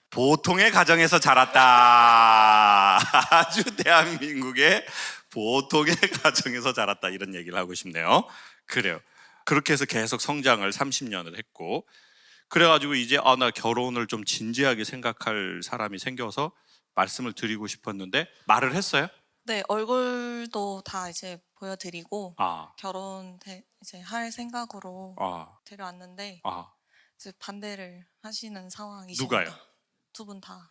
보통의 가정에서 자랐다. 아주 대한민국의 보통의 가정에서 자랐다, 이런 얘기를 하고 싶네요. 그래요. 그렇게 해서 계속 성장을 30년을 했고, 그래가지고 이제 나 결혼을 좀 진지하게 생각할 사람이 생겨서 말씀을 드리고 싶었는데 말을 했어요? 네, 얼굴도 다 이제 보여드리고 아, 결혼 이제 할 생각으로 아, 데려왔는데 아. 이제 반대를 하시는 상황이십니다. 누가요? 두 분 다.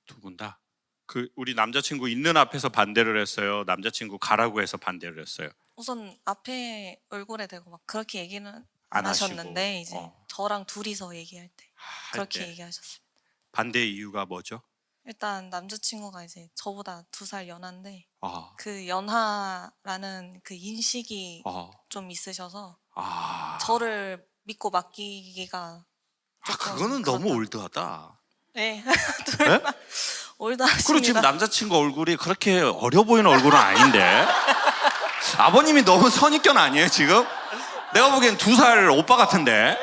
두 분 다? 그 우리 남자친구 있는 앞에서 반대를 했어요? 남자친구 가라고 해서 반대를 했어요? 우선 앞에 얼굴에 대고 막 그렇게 얘기는 안 안 하시고. 하셨는데 이제 저랑 둘이서 얘기할 때 그렇게 때. 얘기하셨습니다. 반대 이유가 뭐죠? 일단 남자친구가 이제 저보다 2살 연한데 아, 그 연하라는 그 인식이 아, 좀 있으셔서 아. 저를 믿고 맡기기가 조금 그거는 너무 그렇다. 올드하다. 네. 네? 올드하십니다. 그리고 지금 남자친구 얼굴이 그렇게 어려 보이는 얼굴은 아닌데 아버님이 너무 선입견 아니에요 지금? 내가 보기엔 2살 오빠 같은데.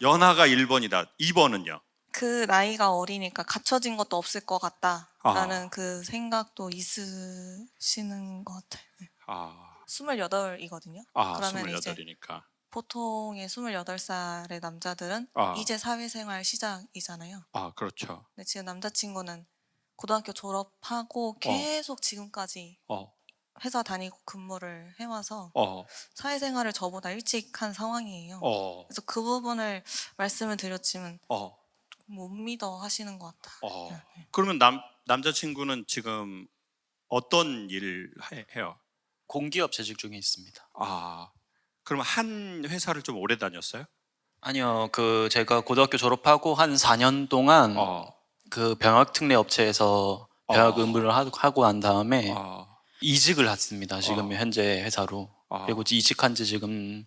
연하가 1번이다. 2번은요? 그 나이가 어리니까 갖춰진 것도 없을 것 같다라는 아. 그 생각도 있으시는 것 같아요. 네. 아, 28이거든요. 아, 그러면 이제 28이니까. 보통의 28살의 남자들은 아. 이제 사회생활 시작이잖아요. 아, 그렇죠. 근데 지금 남자친구는 고등학교 졸업하고 계속 지금까지 어, 회사 다니고 근무를 해와서 어, 사회생활을 저보다 일찍 한 상황이에요. 어, 그래서 그 부분을 말씀을 드렸지만 어, 못 믿어 하시는 것 같아요. 어. 그러면 남자친구는 지금 어떤 일을 해요? 공기업 재직 중에 있습니다. 아, 그럼 한 회사를 좀 오래 다녔어요? 아니요, 제가 고등학교 졸업하고 한 4년 동안 그 병역 특례 업체에서 병역 의무를 하고 난 다음에 이직을 했습니다. 지금 현재 회사로. 그리고 이직한 지 지금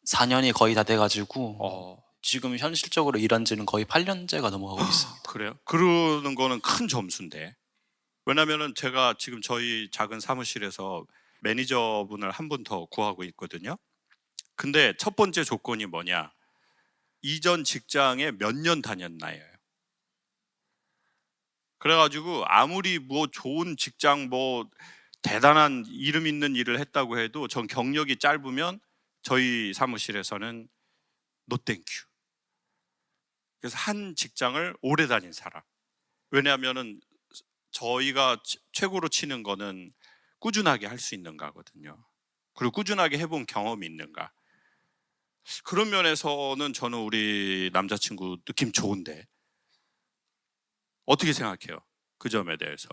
4년이 거의 다 돼가지고 지금 현실적으로 일한 지는 거의 8년째가 넘어가고 있습니다. 그래요? 그러는 거는 큰 점수인데. 왜냐면은 제가 지금 저희 작은 사무실에서 매니저분을 한 분 더 구하고 있거든요. 근데 첫 번째 조건이 뭐냐? 이전 직장에 몇 년 다녔나요? 그래가지고 아무리 뭐 좋은 직장 뭐 대단한 이름 있는 일을 했다고 해도 전 경력이 짧으면 저희 사무실에서는 노 땡큐. 그래서 한 직장을 오래 다닌 사람. 왜냐하면은 저희가 최고로 치는 거는 꾸준하게 할 수 있는가거든요. 그리고 꾸준하게 해본 경험이 있는가. 그런 면에서는 저는 우리 남자친구 느낌 좋은데 어떻게 생각해요? 그 점에 대해서.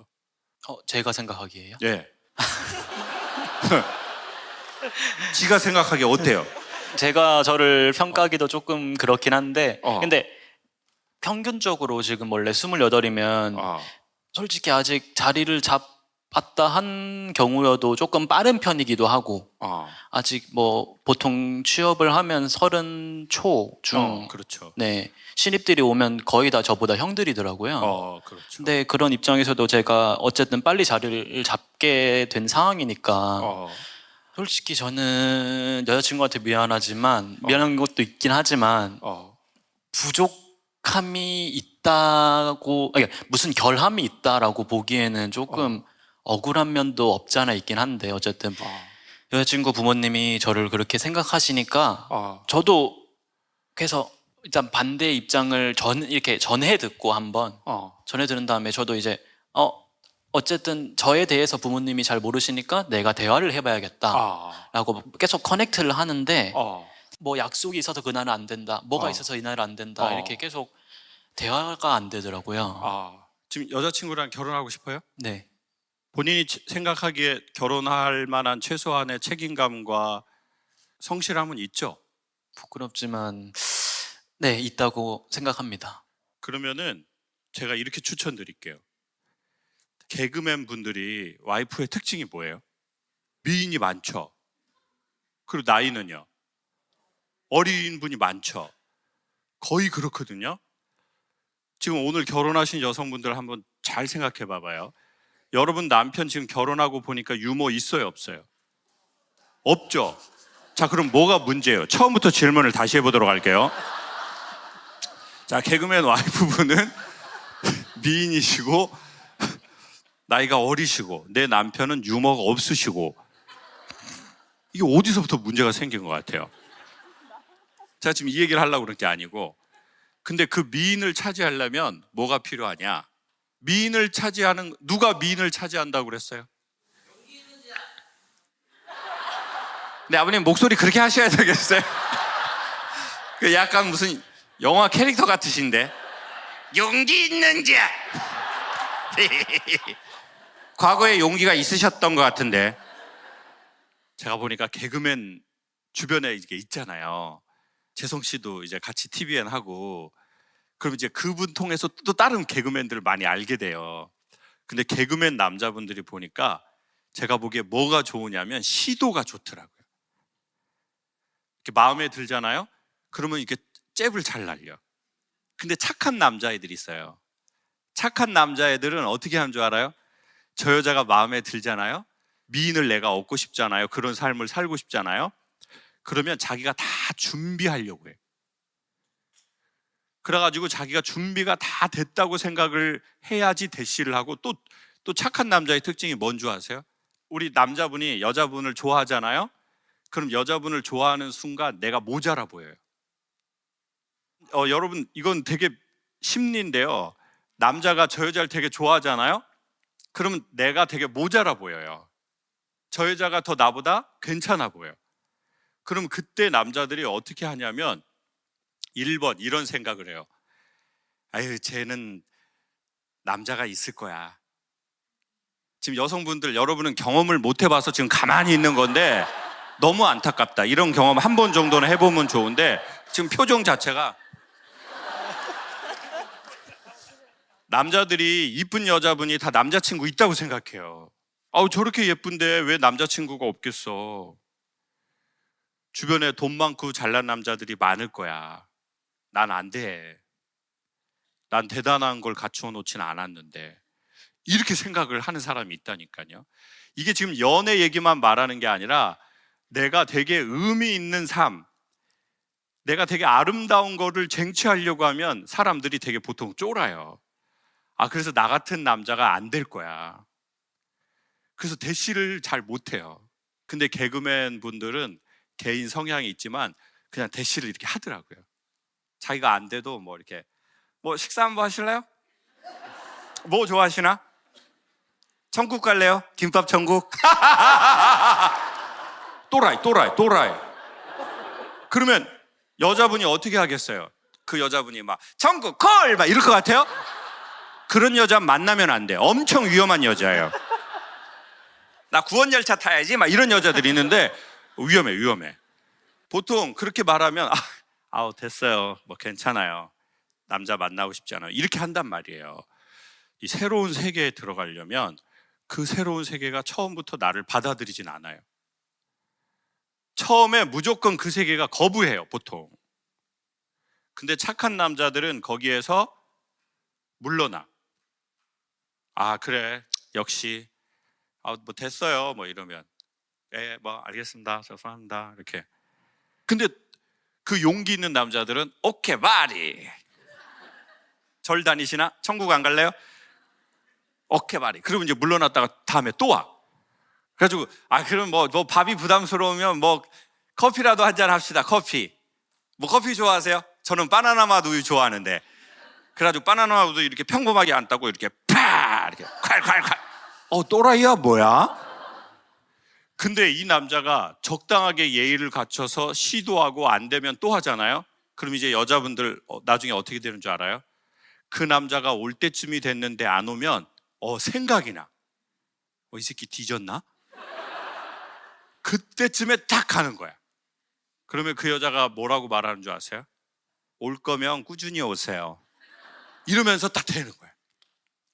제가 생각하기에요? 예. 지가 생각하기에 어때요? 제가 저를 평가하기도 조금 그렇긴 한데 근데 평균적으로 지금 원래 28이면 솔직히 아직 자리를 잡았다 한 경우여도 조금 빠른 편이기도 하고 아직 뭐 보통 취업을 하면 30 초 중 그렇죠. 네, 신입들이 오면 거의 다 저보다 형들이더라고요. 그렇죠. 근데 그런 입장에서도 제가 어쨌든 빨리 자리를 잡게 된 상황이니까 솔직히 저는 여자친구한테 미안한 것도 있긴 하지만 부족함이 있다고, 아니, 무슨 결함이 있다라고 보기에는 조금 억울한 면도 없지 않아 있긴 한데 어쨌든 여자친구 부모님이 저를 그렇게 생각하시니까 저도 그래서 일단 반대 입장을 이렇게 전해 듣고 한번 전해 들은 다음에 저도 이제 어쨌든 저에 대해서 부모님이 잘 모르시니까 내가 대화를 해봐야겠다라고 계속 커넥트를 하는데 뭐 약속이 있어서 그날은 안 된다, 뭐가 있어서 이날은 안 된다 이렇게 계속 대화가 안 되더라고요. 지금 여자친구랑 결혼하고 싶어요? 네. 본인이 생각하기에 결혼할 만한 최소한의 책임감과 성실함은 있죠? 부끄럽지만 네, 있다고 생각합니다. 그러면은 제가 이렇게 추천드릴게요. 개그맨 분들이 와이프의 특징이 뭐예요? 미인이 많죠. 그리고 나이는요. 어린 분이 많죠. 거의 그렇거든요. 지금 오늘 결혼하신 여성분들 한번 잘 생각해 봐봐요. 여러분 남편 지금 결혼하고 보니까 유머 있어요, 없어요? 없죠. 자, 그럼 뭐가 문제예요? 처음부터 질문을 다시 해보도록 할게요. 자, 개그맨 와이프분은 미인이시고 나이가 어리시고 내 남편은 유머가 없으시고, 이게 어디서부터 문제가 생긴 것 같아요? 제가 지금 이 얘기를 하려고 그런 게 아니고, 근데 그 미인을 차지하려면 뭐가 필요하냐? 미인을 차지하는, 누가 미인을 차지한다고 그랬어요? 네, 아버님 목소리 그렇게 하셔야 되겠어요? 그 약간 무슨 영화 캐릭터 같으신데. 용기 있는 자. 과거에 용기가 있으셨던 것 같은데. 제가 보니까 개그맨 주변에 이게 있잖아요. 재성 씨도 이제 같이 TVN 하고, 그럼 이제 그분 통해서 또 다른 개그맨들을 많이 알게 돼요. 근데 개그맨 남자분들이 보니까 제가 보기에 뭐가 좋으냐면 시도가 좋더라고요. 이렇게 마음에 들잖아요? 그러면 이렇게 잽을 잘 날려. 근데 착한 남자애들이 있어요. 착한 남자애들은 어떻게 하는 줄 알아요? 저 여자가 마음에 들잖아요? 미인을 내가 얻고 싶잖아요. 그런 삶을 살고 싶잖아요. 그러면 자기가 다 준비하려고 해요. 그래가지고 자기가 준비가 다 됐다고 생각을 해야지 대시를 하고, 또 착한 남자의 특징이 뭔 줄 아세요? 우리 남자분이 여자분을 좋아하잖아요? 그럼 여자분을 좋아하는 순간 내가 모자라 보여요. 여러분, 이건 되게 심리인데요. 남자가 저 여자를 되게 좋아하잖아요? 그러면 내가 되게 모자라 보여요. 저 여자가 더 나보다 괜찮아 보여. 그럼 그때 남자들이 어떻게 하냐면 1번 이런 생각을 해요. 아유, 쟤는 남자가 있을 거야. 지금 여성분들, 여러분은 경험을 못 해봐서 지금 가만히 있는 건데 너무 안타깝다. 이런 경험 한 번 정도는 해보면 좋은데 지금 표정 자체가, 남자들이 이쁜 여자분이 다 남자친구 있다고 생각해요. 아우, 저렇게 예쁜데 왜 남자친구가 없겠어. 주변에 돈 많고 잘난 남자들이 많을 거야. 난 안 돼. 난 대단한 걸 갖추어 놓지는 않았는데. 이렇게 생각을 하는 사람이 있다니까요. 이게 지금 연애 얘기만 말하는 게 아니라 내가 되게 의미 있는 삶, 내가 되게 아름다운 거를 쟁취하려고 하면 사람들이 되게 보통 쫄아요. 아, 그래서 나 같은 남자가 안 될 거야. 그래서 대시를 잘 못해요. 근데 개그맨 분들은 개인 성향이 있지만 그냥 대시를 이렇게 하더라고요. 자기가 안 돼도 뭐 이렇게, 뭐 식사 한번 하실래요? 뭐 좋아하시나? 천국 갈래요? 김밥 천국? 또라이. 그러면 여자분이 어떻게 하겠어요? 그 여자분이 막 천국 콜! 막 이럴 것 같아요? 그런 여자 만나면 안 돼요. 엄청 위험한 여자예요. 나 구원열차 타야지 막 이런 여자들이 있는데 위험해. 보통 그렇게 말하면 아우 됐어요, 뭐 괜찮아요, 남자 만나고 싶지 않아요, 이렇게 한단 말이에요. 이 새로운 세계에 들어가려면 그 새로운 세계가 처음부터 나를 받아들이진 않아요. 처음에 무조건 그 세계가 거부해요, 보통. 근데 착한 남자들은 거기에서 물러나. 아, 그래, 역시 뭐 됐어요, 뭐 이러면 뭐 알겠습니다, 죄송합니다, 이렇게. 근데 그 용기 있는 남자들은 오케이 바리, 절 다니시나? 천국 안 갈래요? 오케이 바리. 그러면 이제 물러났다가 다음에 또 와. 그래가지고 그럼 뭐 밥이 부담스러우면 뭐 커피라도 한잔 합시다. 커피. 뭐 커피 좋아하세요? 저는 바나나 맛 우유 좋아하는데. 그래가지고 바나나 맛 우유 이렇게 평범하게 안 따고 이렇게 파 이렇게 콸콸콸. 또라이야 뭐야? 근데 이 남자가 적당하게 예의를 갖춰서 시도하고 안 되면 또 하잖아요. 그럼 이제 여자분들 나중에 어떻게 되는 줄 알아요? 그 남자가 올 때쯤이 됐는데 안 오면 생각이 나. 이 새끼 뒤졌나? 그때쯤에 딱 가는 거야. 그러면 그 여자가 뭐라고 말하는 줄 아세요? 올 거면 꾸준히 오세요. 이러면서 딱 되는 거야.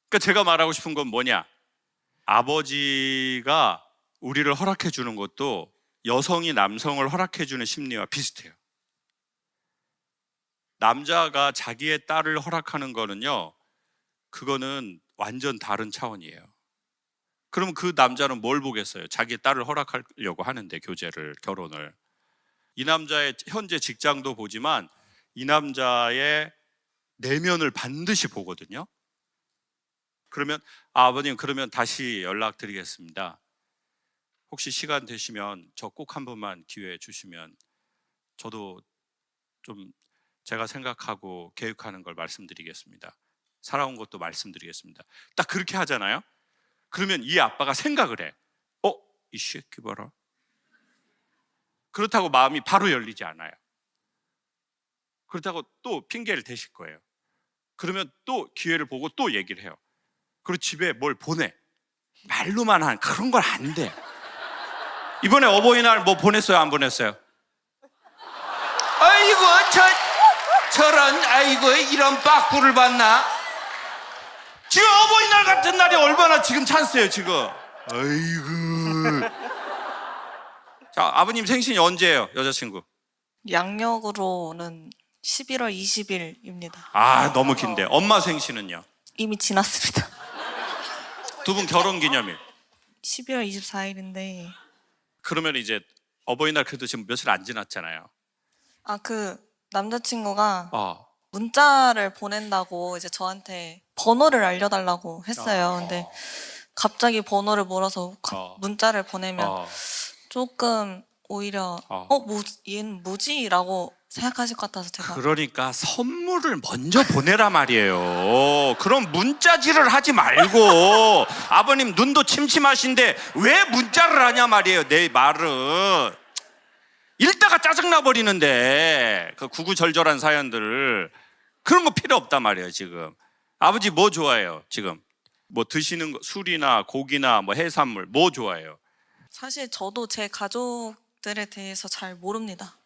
그러니까 제가 말하고 싶은 건 뭐냐? 아버지가 우리를 허락해 주는 것도 여성이 남성을 허락해 주는 심리와 비슷해요. 남자가 자기의 딸을 허락하는 거는요, 그거는 완전 다른 차원이에요. 그러면 그 남자는 뭘 보겠어요? 자기의 딸을 허락하려고 하는데, 교제를, 결혼을. 이 남자의 현재 직장도 보지만 이 남자의 내면을 반드시 보거든요. 그러면 아버님, 그러면 다시 연락드리겠습니다. 혹시 시간 되시면 저 꼭 한 번만 기회 주시면 저도 좀 제가 생각하고 계획하는 걸 말씀드리겠습니다. 살아온 것도 말씀드리겠습니다. 딱 그렇게 하잖아요. 그러면 이 아빠가 생각을 해. 이 새끼 봐라. 그렇다고 마음이 바로 열리지 않아요. 그렇다고 또 핑계를 대실 거예요. 그러면 또 기회를 보고 또 얘기를 해요. 그리고 집에 뭘 보내. 말로만 한 그런 걸 안 돼. 이번에 어버이날 뭐 보냈어요? 안 보냈어요? 아이고 저런 아이고 이런 빠꾸를 받나? 지금 어버이날 같은 날이 얼마나 지금 찬스예요 지금. 아이고. 자, 아버님 생신이 언제예요, 여자친구? 양력으로는 11월 20일입니다. 아, 너무 긴데. 엄마 생신은요? 이미 지났습니다. 두 분 결혼 기념일. 12월 24일인데 그러면 이제 어버이날 그래도 지금 며칠 안 지났잖아요. 그 남자친구가 어. 문자를 보낸다고 이제 저한테 번호를 알려달라고 했어요. 근데 갑자기 번호를 물어서 문자를 보내면 조금 오히려 얘는 뭐지? 라고 생각하실 것 같아서 제가. 그러니까 선물을 먼저 보내라 말이에요. 그럼 문자질을 하지 말고. 아버님 눈도 침침하신데 왜 문자를 하냐 말이에요. 내 말은 읽다가 짜증나 버리는데, 그 구구절절한 사연들 그런 거 필요 없단 말이에요. 지금 아버지 뭐 좋아해요? 지금 뭐 드시는 거, 술이나 고기나 뭐 해산물 뭐 좋아해요? 사실 저도 제 가족들에 대해서 잘 모릅니다.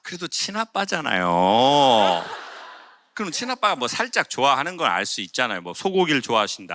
그래도 친아빠잖아요. 그럼 친아빠가 뭐 살짝 좋아하는 건 알 수 있잖아요. 뭐 소고기를 좋아하신다.